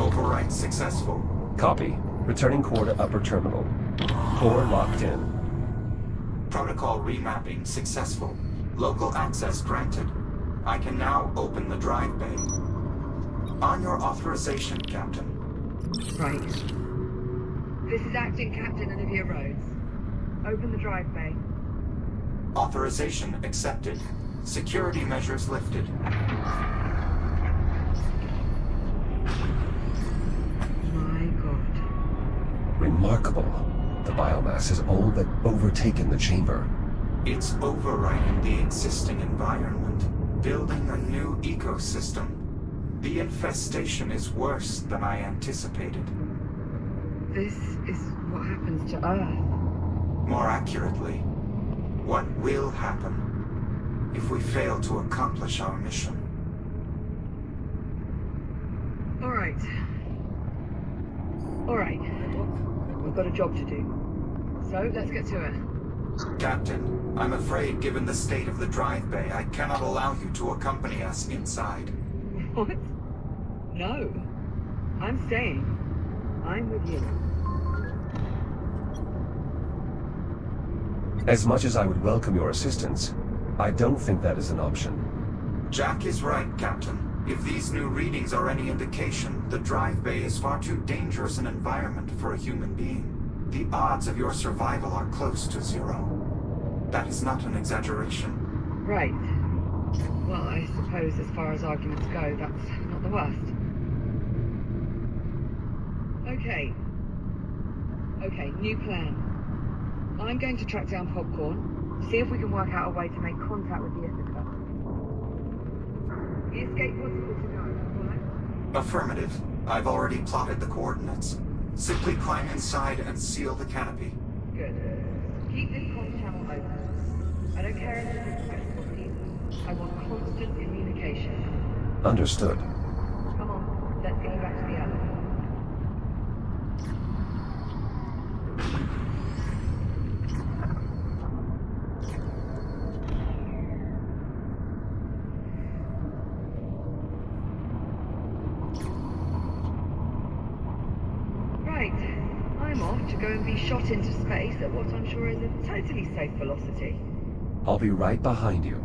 Override successful. Copy. Returning core to upper terminal. Core locked in. Protocol remapping successful. Local access granted. I can now open the drive bay. On your authorization, Captain. Right. This is Acting Captain Olivia Rhodes. Open the drive bay. Authorization accepted. Security measures lifted. My God. Remarkable. The biomass has all but overtaken the chamber. It's overriding the existing environment, building a new ecosystem. The infestation is worse than I anticipated. This is what happens to Earth. More accurately, what will happen if we fail to accomplish our mission. All right. We've got a job to do. So, let's get to it. Captain, I'm afraid given the state of the drive bay, I cannot allow you to accompany us inside. What? No. I'm staying. I'm with you. As much as I would welcome your assistance, I don't think that is an option. Jack is right, Captain. If these new readings are any indication, the drive bay is far too dangerous an environment for a human being. The odds of your survival are close to zero. That is not an exaggeration. Right. Well, I suppose as far as arguments go, that's not the worst. Okay, new plan. I'm going to track down Popcorn, see if we can work out a way to make contact with the Ithaca. The escape pod's good to go, right? Affirmative. I've already plotted the coordinates. Simply climb inside and seal the canopy. Good. Keep this comm channel open. I don't care if it's successful either. I want constant communication. Understood. Come on, let's get you back to the elevator. Right, I'm off to go and be shot into space at what I'm sure is a totally safe velocity. I'll be right behind you.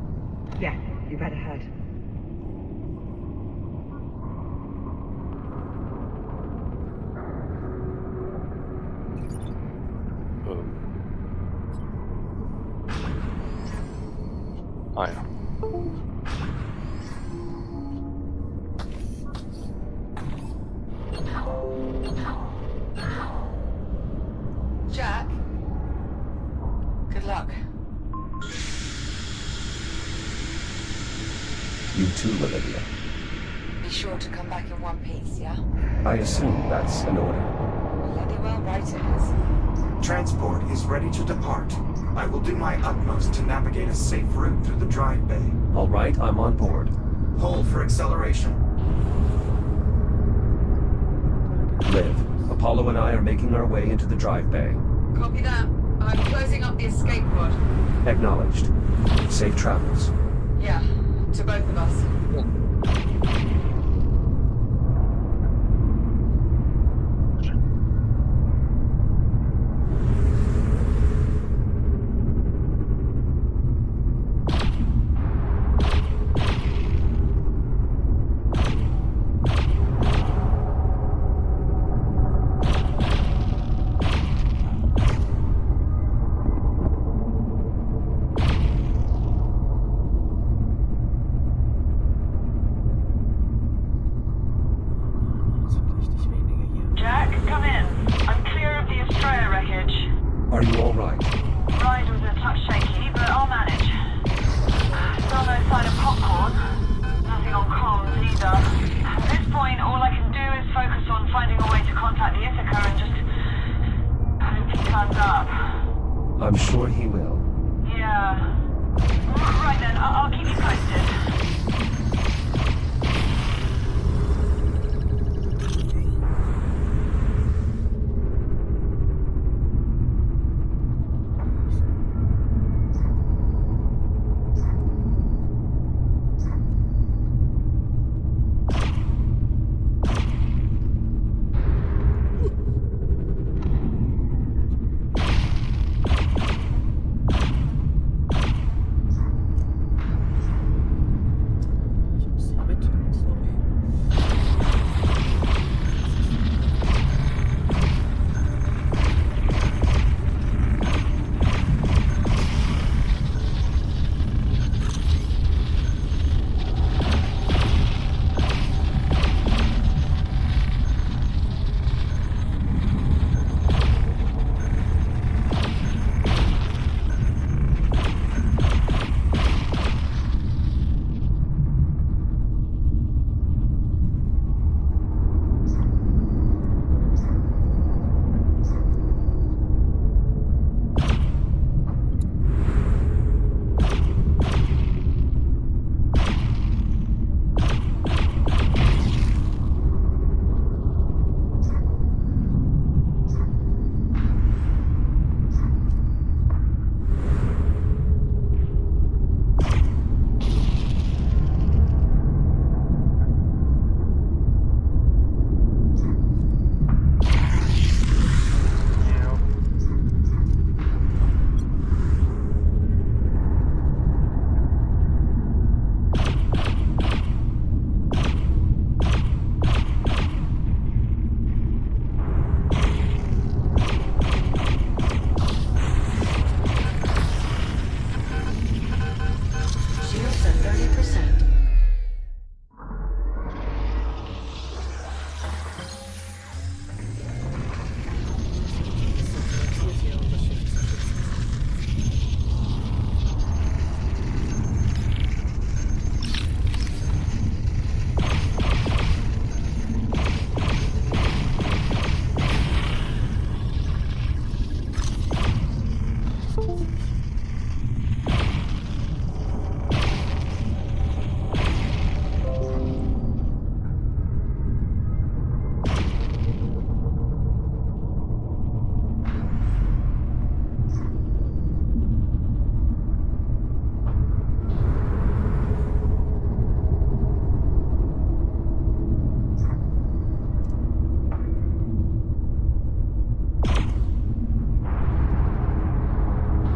Yeah, you better head. Ah ja. Jack? Good luck. You too, Olivia. Be sure to come back in one piece, yeah? I assume that's an order. Bloody well right it is. Transport is ready to depart. I will do my utmost to navigate a safe route through the drive bay. All right, I'm on board. Hold for acceleration. Liv, Apollo and I are making our way into the drive bay. Copy that. I'm closing up the escape pod. Acknowledged. Safe travels. Yeah, to both of us. Jack, come in. I'm clear of the Estrella wreckage. Are you all right? Ride was a touch shaky, but I'll manage. Still no sign of Popcorn. Nothing on comms either. At this point, all I can do is focus on finding a way to contact the Ithaca and just hope he turns up. I'm sure he will. Yeah. Right then, I'll keep you posted.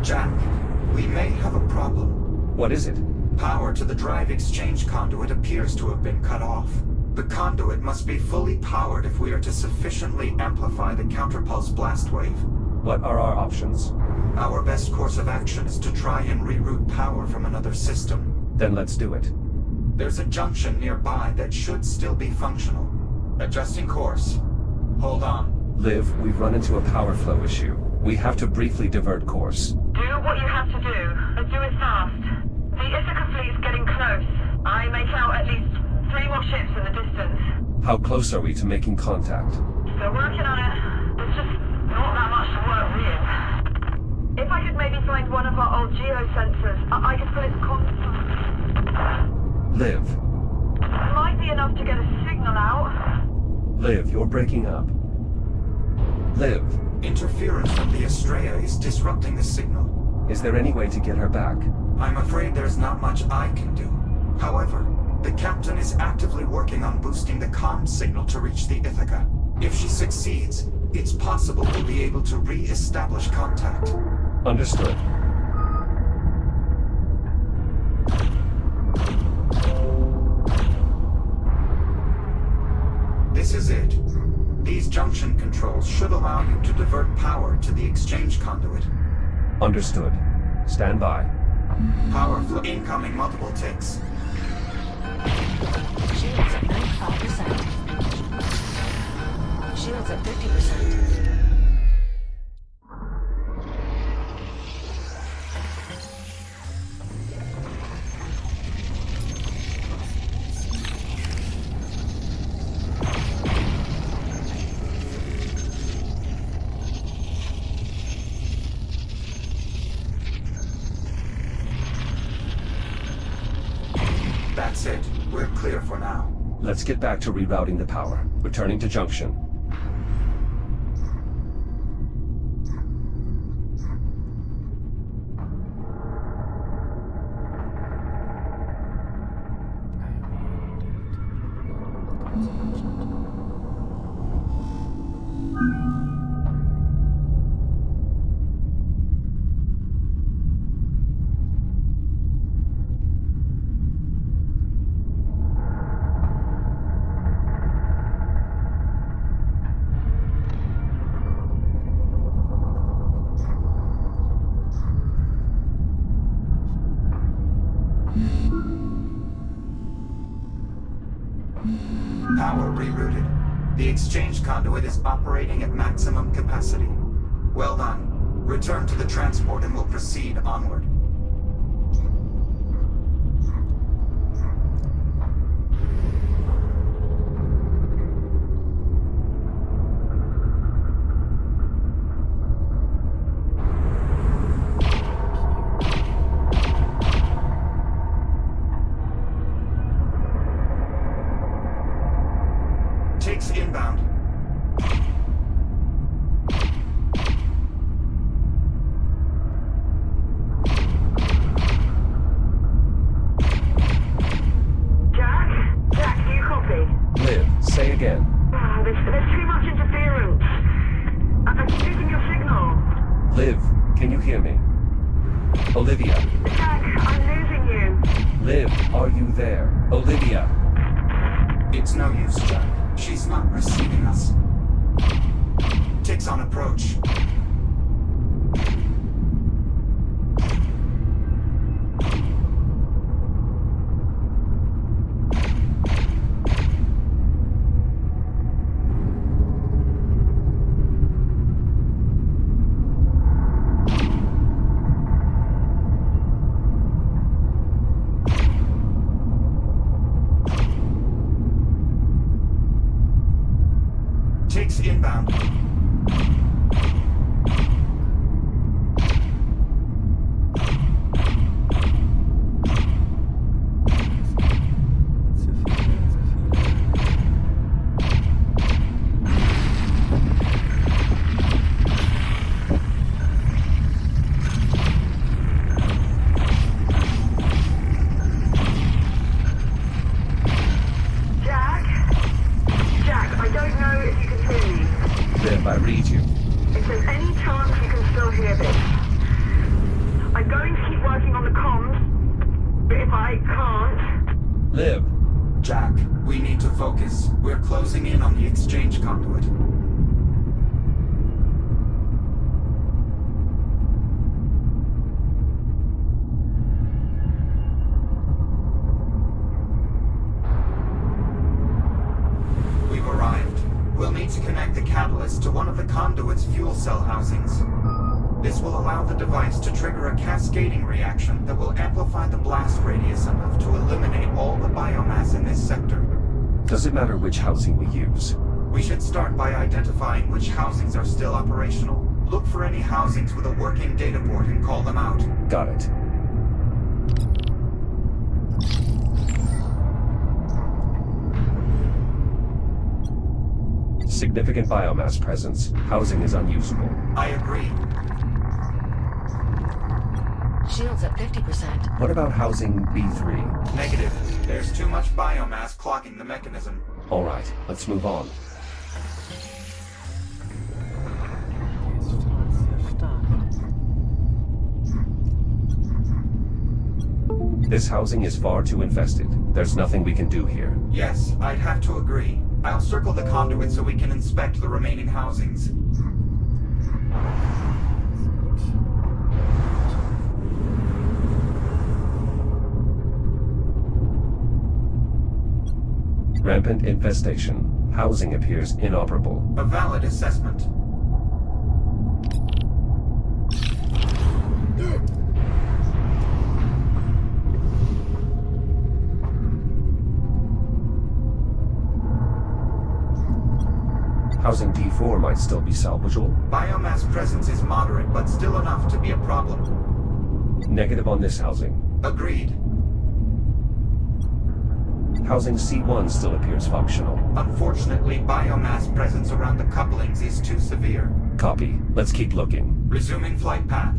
Jack, we may have a problem. What is it? Power to the drive exchange conduit appears to have been cut off. The conduit must be fully powered if we are to sufficiently amplify the counterpulse blast wave. What are our options? Our best course of action is to try and reroute power from another system. Then let's do it. There's a junction nearby that should still be functional. Adjusting course. Hold on. Liv, we've run into a power flow issue. We have to briefly divert course. Do what you have to do, and do it fast. The Ithaca fleet's getting close. I make out at least 3 more ships in the distance. How close are we to making contact? Still working on it. There's just not that much to work with. If I could maybe find one of our old geosensors, I could put its Liv. Might be enough to get a signal out. Liv, you're breaking up. Liv, Interference from the Estrella is disrupting the signal. is there any way to get her back? I'm afraid there's not much I can do. However, the captain is actively working on boosting the comm signal to reach the Ithaca. If she succeeds, it's possible we'll be able to re-establish contact. Understood. This is it. These junction controls should allow you to divert power to the exchange conduit. Understood. Stand by. Power flow incoming multiple takes. Shields at 95%. Shields at 50%. That's it. We're clear for now. Let's get back to rerouting the power. Returning to junction. Power rerouted. The exchange conduit is operating at maximum capacity. Well done. Return to the transport and we'll proceed onward. Takes inbound. Jack, do you copy? Liv, say again. There's too much interference. I'm losing your signal. Liv, can you hear me? Olivia. Jack, I'm losing you. Liv, are you there? Olivia. It's no use, Jack. She's not receiving us. Takes on approach. Takes inbound. We're closing in on the exchange conduit. We've arrived. We'll need to connect the catalyst to one of the conduit's fuel cell housings. This will allow the device to trigger a cascading reaction that will amplify the blast radius enough to eliminate all the biomass in this sector. Does it matter which housing we use? We should start by identifying which housings are still operational. Look for any housings with a working data port and call them out. Got it. Significant biomass presence. Housing is unusable. I agree. Shields at 50%. What about housing B3? Negative. There's too much biomass clogging the mechanism. All right, let's move on. Die ist sehr stark. This housing is far too infested. There's nothing we can do here. Yes, I'd have to agree. I'll circle the conduit so we can inspect the remaining housings. Rampant infestation. Housing appears inoperable. A valid assessment. Housing D4 might still be salvageable. Biomass presence is moderate, but still enough to be a problem. Negative on this housing. Agreed. Housing C1 still appears functional. Unfortunately, biomass presence around the couplings is too severe. Copy. Let's keep looking. Resuming flight path.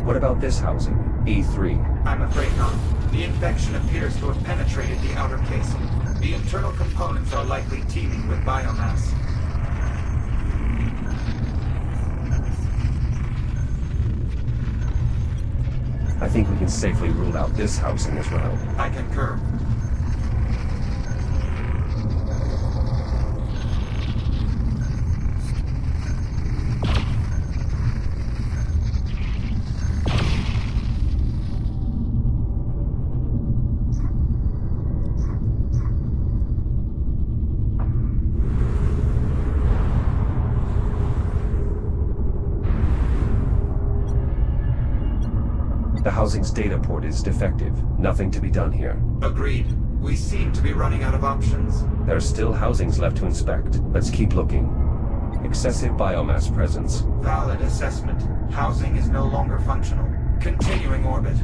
What about this housing? E3. I'm afraid not. The infection appears to have penetrated the outer casing. The internal components are likely teeming with biomass. I think we can safely rule out this housing as well. I concur. The housing's data port is defective. Nothing to be done here. Agreed. We seem to be running out of options. There are still housings left to inspect. Let's keep looking. Excessive biomass presence. Valid assessment. Housing is no longer functional. Continuing orbit.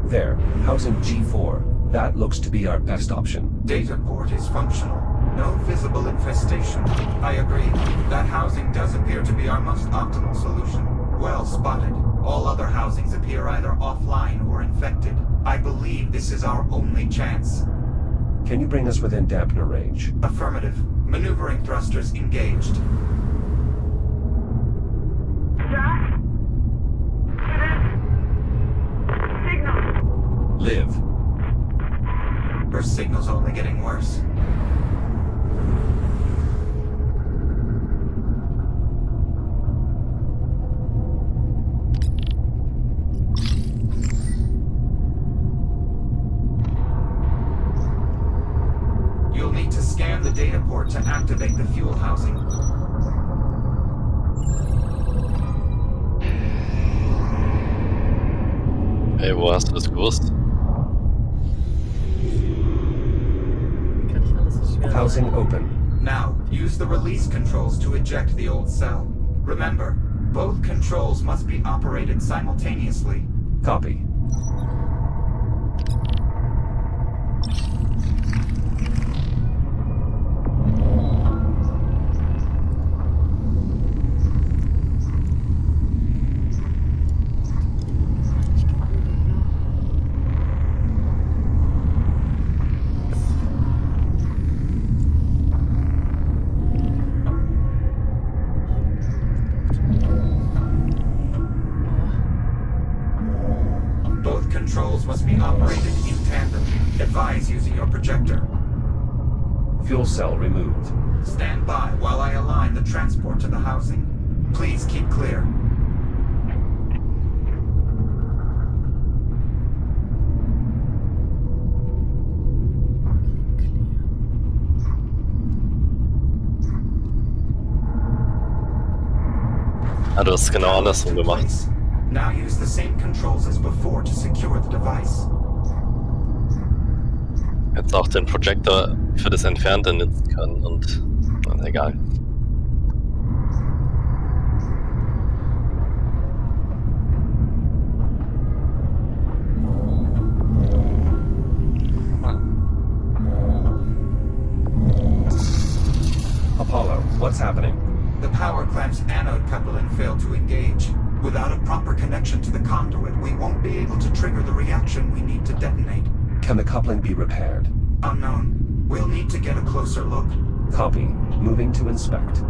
There, housing G4. That looks to be our best option. Data port is functional. No visible infestation. I agree. That housing does appear to be our most optimal solution. Well spotted. All other housings appear either offline or infected. I believe this is our only chance. Can you bring us within dampener range? Affirmative. Maneuvering thrusters engaged. Jack? Signal. Live. Her signal's only getting worse. You'll need to scan the data port to activate the fuel housing. Hey, wo hast du das gewusst? Kann ich alles so schwer Housing sein? open. Now, use the release controls to eject the old cell. Remember, both controls must be operated simultaneously. Copy. controls must be operated in tandem. Advise using your projector. Fuel cell removed. Stand by while I align the transport to the housing. Please keep clear. Ah, du hast es genau andersrum gemacht. Place. Now use the same controls as before to secure the device. Jetzt auch den Projector für das Entfernte nutzen können und egal. Apollo, what's happening? The power clamp's anode coupling failed to engage. Without a proper connection to the conduit, we won't be able to trigger the reaction we need to detonate. Can the coupling be repaired? Unknown. We'll need to get a closer look. Copy. Moving to inspect.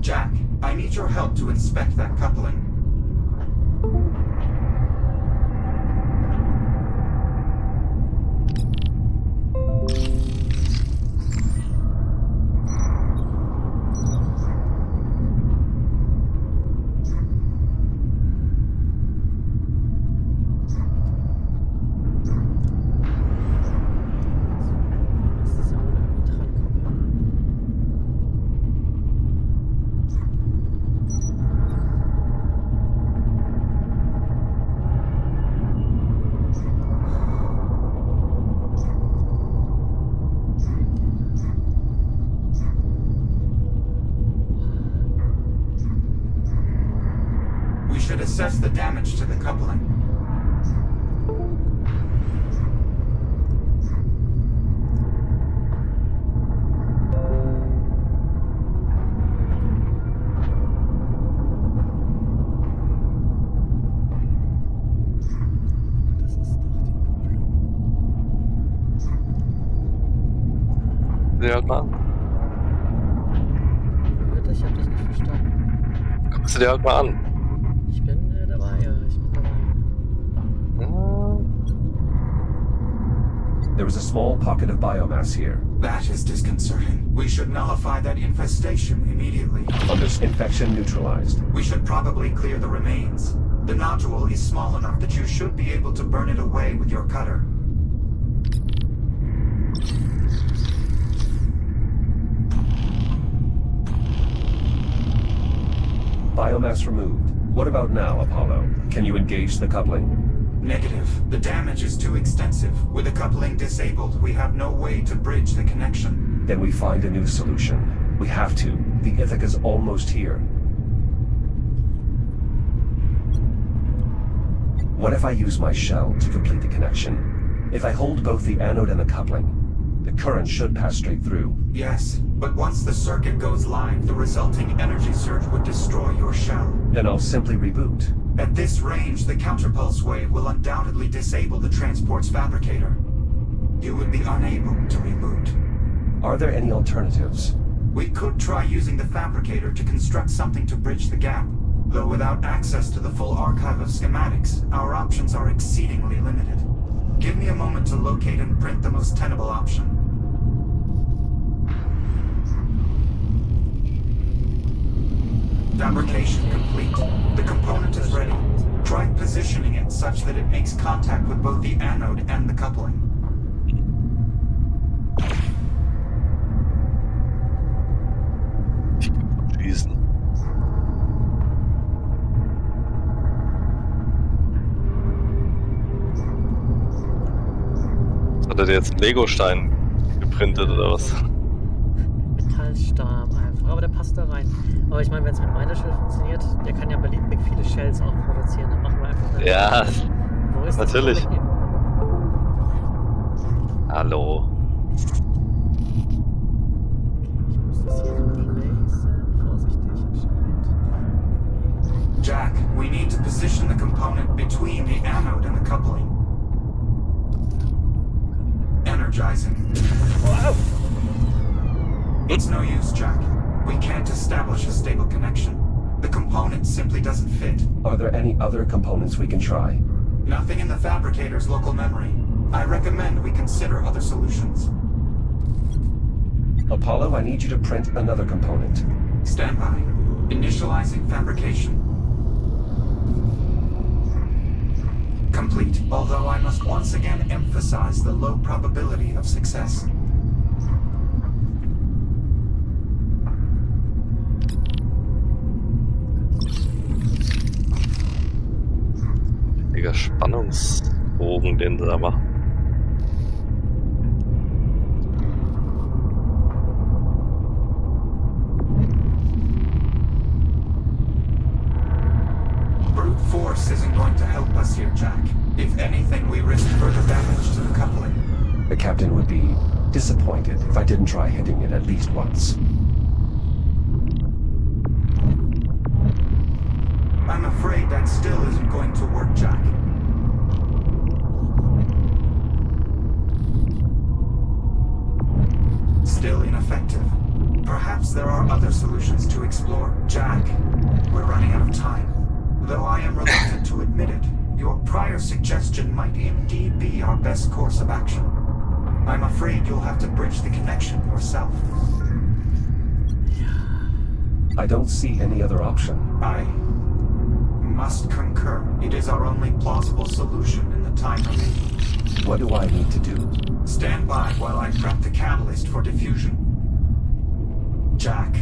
Jack, I need your help to inspect that coupling. We should assess the damage to the coupling. Ja, mal. Bitte, ich hab das nicht verstanden. Guckst du dir halt mal an. Ich bin dabei, ja, ich bin dabei. There is a small pocket of biomass here. That is disconcerting. We should nullify that infestation immediately. Infection neutralized. We should probably clear the remains. The nodule is small enough that you should be able to burn it away with your cutter. Biomass removed. What about now, Apollo? Can you engage the coupling? Negative. The damage is too extensive. With the coupling disabled, we have no way to bridge the connection. Then we find a new solution. We have to. The Ithaca's almost here. What if I use my shell to complete the connection? If I hold both the anode and the coupling, the current should pass straight through. Yes, but once the circuit goes live, the resulting energy surge would destroy your shell. Then I'll simply reboot. At this range, the counterpulse wave will undoubtedly disable the transport's fabricator. You would be unable to reboot. Are there any alternatives? We could try using the fabricator to construct something to bridge the gap. Though without access to the full archive of schematics, our options are exceedingly limited. Give me a moment to locate and print the most tenable option. Fabrication complete. The component is ready. Try positioning it such that it makes contact with both the anode and the coupling. Schießen. er dir jetzt einen Lego-Stein geprintet oder was? Metallstab einfach. Aber der passt da rein. Aber ich meine, wenn es mit meiner Shell funktioniert, der kann ja beliebig viele Shells auch produzieren. Dann machen wir einfach eine. Ja, Wo ist natürlich. Das Problem? Hallo. Ich muss das hier so placen. Vorsichtig anscheinend. Jack, we need to position the component between the anode and the coupling. Energizing. Wow! It's no use, Jack. We can't establish a stable connection. The component simply doesn't fit. Are there any other components we can try? Nothing in the fabricator's local memory. I recommend we consider other solutions. Apollo, I need you to print another component. Stand by. Initializing fabrication. Complete, although I must once again emphasize the low probability of success. Richtiger Spannungsbogen, den sie da machen. Brute force isn't going to help us here, Jack. If anything, we risk further damage to the coupling. The captain would be disappointed if I didn't try hitting it at least once. I'm afraid that still isn't going to work, Jack. Still ineffective. Perhaps there are other solutions to explore. Jack, we're running out of time. Though I am reluctant to admit it, your prior suggestion might indeed be our best course of action. I'm afraid you'll have to bridge the connection yourself. I don't see any other option. I must concur. It is our only plausible solution in the time remaining. What do I need to do? Stand by while I prep the catalyst for diffusion. Jack,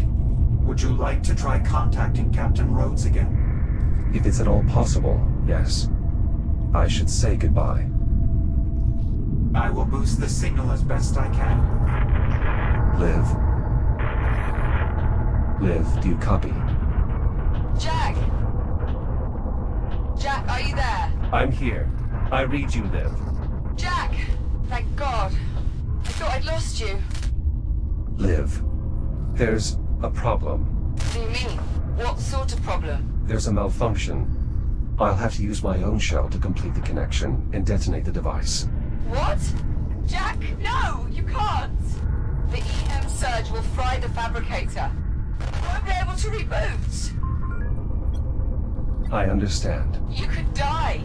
would you like to try contacting Captain Rhodes again? If it's at all possible, yes. I should say goodbye. I will boost the signal as best I can. Liv. Liv, do you copy? Jack! Jack, are you there? I'm here. I read you, Liv. Jack! Thank God. I thought I'd lost you. Liv. There's a problem. What do you mean? What sort of problem? There's a malfunction. I'll have to use my own shell to complete the connection and detonate the device. What? Jack, no! You can't! The EM surge will fry the fabricator. You won't be able to reboot. I understand. You could die.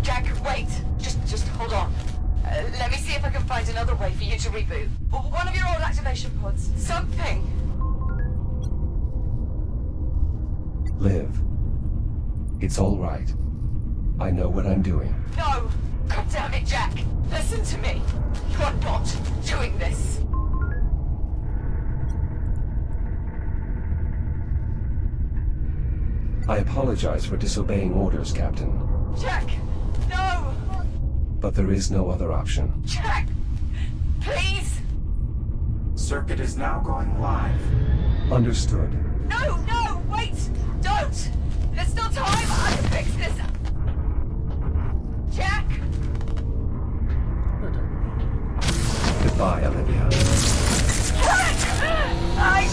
Jack, wait. Just hold on. Let me see if I can find another way for you to reboot. One of your old activation pods. Something. Liv. It's all right. I know what I'm doing. No! God damn it, Jack! Listen to me! You are not doing this! I apologize for disobeying orders, Captain. Jack! No! But there is no other option. Jack! Please! Circuit is now going live. Understood. No! No! Wait! Don't! There's still time! I can fix this! Jack! Na dann. Goodbye, Olivia. Jack! I...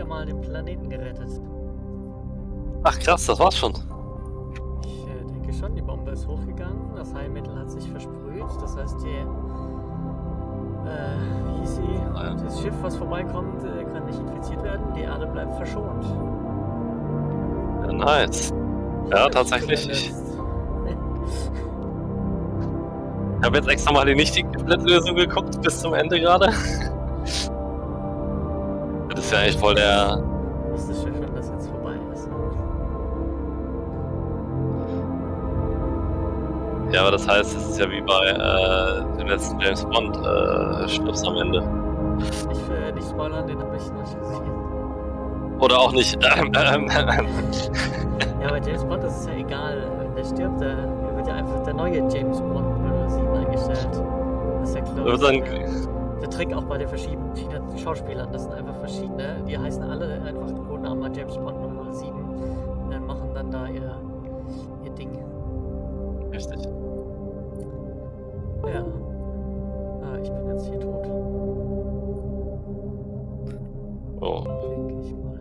mal den Planeten gerettet. Ach krass, das war's schon. Ich denke schon, die Bombe ist hochgegangen, das Heilmittel hat sich versprüht, das heißt, wie hieß sie? Ja. Das Schiff, was vorbeikommt, kann nicht infiziert werden, die Erde bleibt verschont. Ja, nice. Ja, tatsächlich. Ich habe jetzt extra mal die Nicht-Lösung geguckt bis zum Ende gerade. Das ist ja eigentlich voll der... Ist es schön, wenn das jetzt vorbei ist. Ja, aber das heißt, es ist ja wie bei dem letzten James Bond, stirbst am Ende. Ich will nicht spoilern, den habe ich noch nicht gesehen. Oder auch nicht. Ja, bei James Bond ist es ja egal. Wenn der stirbt, der wird ja einfach der neue James Bond 007 eingestellt. Das ist ja klar. Der Trick auch bei den verschiedenen Schauspielern, das sind einfach verschiedene, die heißen alle einfach Codenamen James Bond 007 und machen dann da ihr Ding. Richtig. Ja. Ich bin jetzt hier tot. Oh. Denke ich mal.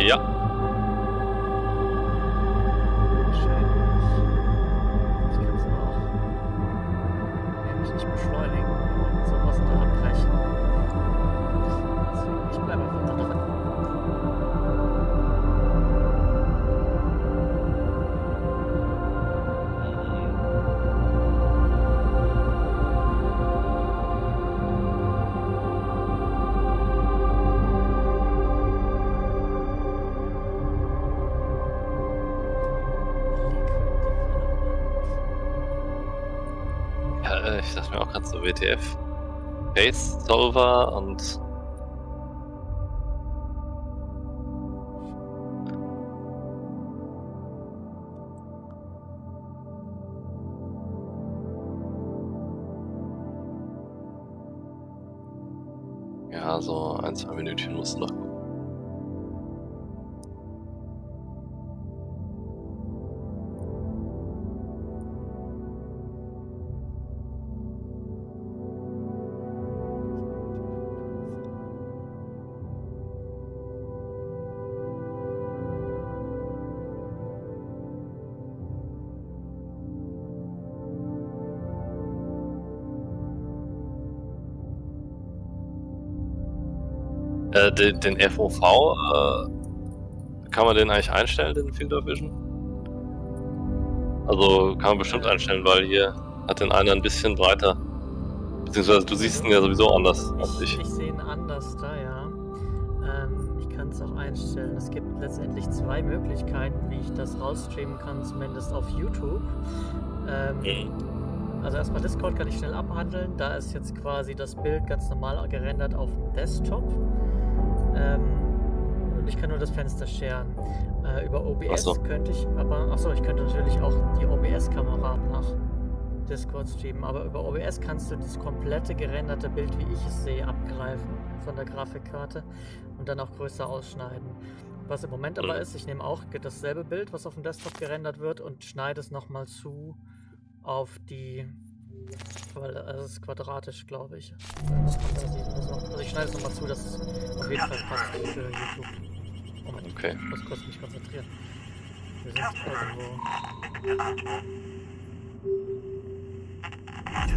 Ja. Ich kann es aber auch nämlich nicht beschleunigen und sowas oder abbrechen. Deswegen, ich bleibe einfach da drin. Ja, ich dachte mir auch gerade so WTF. Case Solver und. Ja, so 1-2 Minütchen musst du noch gucken. Den FOV, kann man den eigentlich einstellen, den Field of Vision? Also kann man bestimmt einstellen, weil hier hat den einer ein bisschen breiter. Beziehungsweise du siehst ihn ja sowieso anders als ich. Ich sehe ihn anders da, ja. Ich kann es auch einstellen. Es gibt letztendlich zwei Möglichkeiten, wie ich das rausstreamen kann, zumindest auf YouTube. Also erstmal Discord kann ich schnell abhandeln. Da ist jetzt quasi das Bild ganz normal gerendert auf dem Desktop. Und ich kann nur das Fenster sharen. Über OBS könnte ich, aber ich könnte natürlich auch die OBS-Kamera nach Discord streamen, aber über OBS kannst du das komplette gerenderte Bild, wie ich es sehe, abgreifen von der Grafikkarte und dann auch größer ausschneiden. Was im Moment aber ist, ich nehme auch dasselbe Bild, was auf dem Desktop gerendert wird und schneide es nochmal zu auf die, weil es ist quadratisch, glaube ich. Also ich schneide es nochmal zu, dass es auf jeden Fall passt für YouTube. Moment, Okay. ich muss kurz mich konzentrieren. Wir sind irgendwo. Hat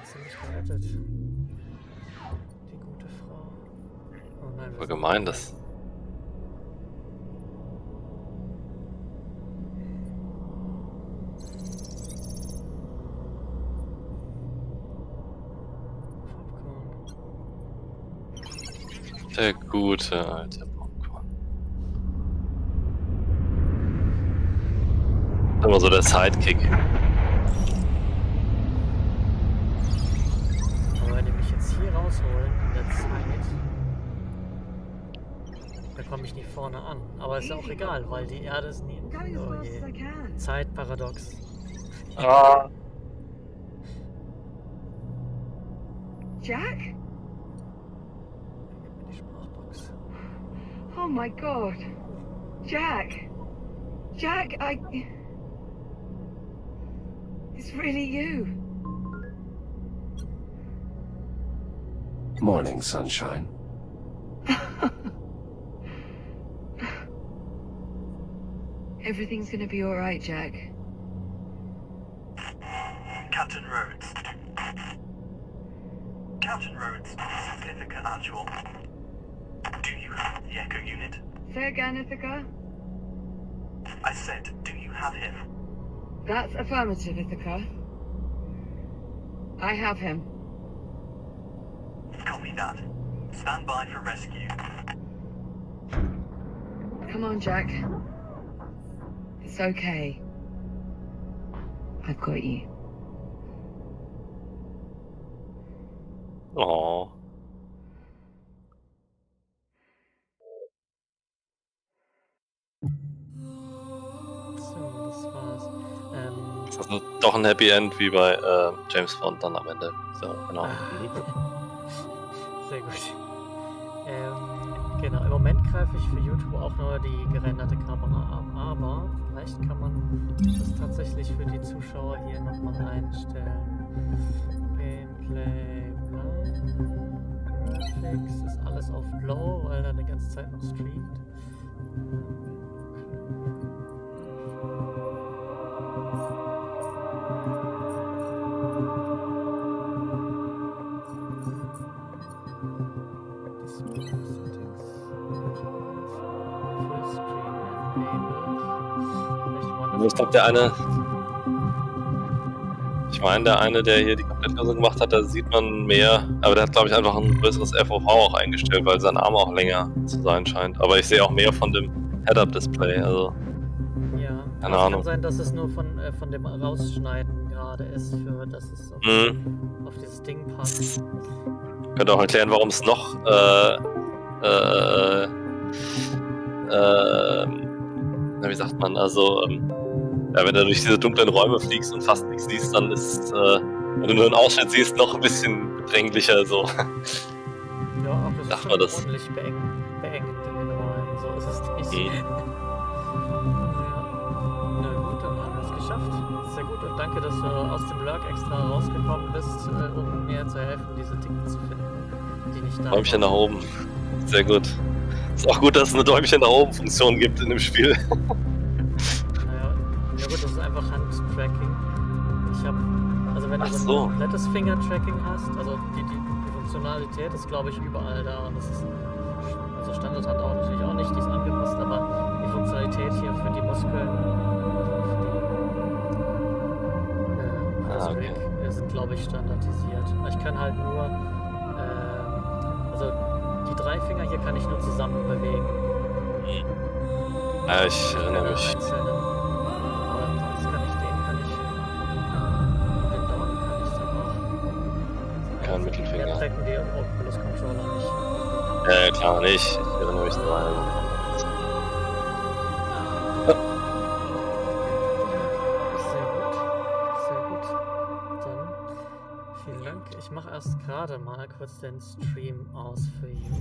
sie mich gerettet? Die gute Frau. Oh nein, wir Voll sind gemein, dabei. das. Der gute alte Popcorn. Immer so der Sidekick. Aber wenn die mich jetzt hier rausholen in der Zeit. Da komme ich nie vorne an. Aber ist ja auch egal, weil die Erde ist nie I'm going as oh fast as I je. can. Zeitparadox. Ah. Jack? Gib mir die Sprachbox. Oh my god. Jack. Jack, It's really you. Morning, sunshine. Everything's gonna be alright, Jack. Captain Rhodes. Captain Rhodes, this is Ithaca Actual. Do you have the Echo unit? Say again, Ithaca? I said, do you have him? That's affirmative, Ithaca. I have him. Copy that. Stand by for rescue. Come on, Jack. It's okay. I've got you. Oh. So, das war's. Also doch ein Happy End wie bei James Bond dann am Ende. So, genau. Sehr gut. Genau, im Moment greife ich für YouTube auch nur die gerenderte Kamera ab, aber vielleicht kann man das tatsächlich für die Zuschauer hier nochmal einstellen. Gameplay, Graphics ist alles auf Low, weil er die ganze Zeit noch streamt. Ich glaube, der eine, der hier die Komplettversion gemacht hat, da sieht man mehr, aber der hat, glaube ich, einfach ein größeres FOV auch eingestellt, weil sein Arm auch länger zu sein scheint. Aber ich sehe auch mehr von dem Head-Up-Display, also Ja, keine es Ahnung. kann sein, dass es nur von dem Rausschneiden gerade ist, für dass es auf, auf dieses Ding passt. Könnt ihr auch erklären, warum es noch wie sagt man, also ja, wenn du durch diese dunklen Räume fliegst und fast nichts siehst, dann ist wenn du nur einen Ausschnitt siehst, noch ein bisschen bedränglicher so. Ja, aber es ist Dachte schon man das. ordentlich beengt in den Räumen, so ist es nicht. Ja. Na gut, dann haben wir es geschafft. Sehr gut und danke, dass du aus dem Lurk extra rausgekommen bist, um mir zu helfen, diese Dinge zu finden, die nicht da Däumchen nach waren. oben. Sehr gut. Ist auch gut, dass es eine Däumchen nach oben Funktion gibt in dem Spiel. Naja, ja gut, das ist einfach Handtracking. Ich habe, also wenn du Ach so ein so. komplettes Finger-Tracking hast, also die Funktionalität ist glaube ich überall da und das ist, also Standardhand auch natürlich auch nicht, die ist angepasst, aber die Funktionalität hier für die Muskeln, also für die okay. sind glaube ich standardisiert. Ich kann halt nur, also die 3 Finger hier kann ich nur zusammen bewegen. Ja, ich erinnere mich. Einzelnen. Aber sonst kann ich den Daumen kann ich dann auch. Kein Mittelfinger. Mehr tracken die Oculus Controller nicht. Ja, klar, nicht. Ich erinnere mich daran. Sehr gut. Sehr gut. Dann vielen Dank. Ich mache erst gerade mal kurz den Stream aus für YouTube.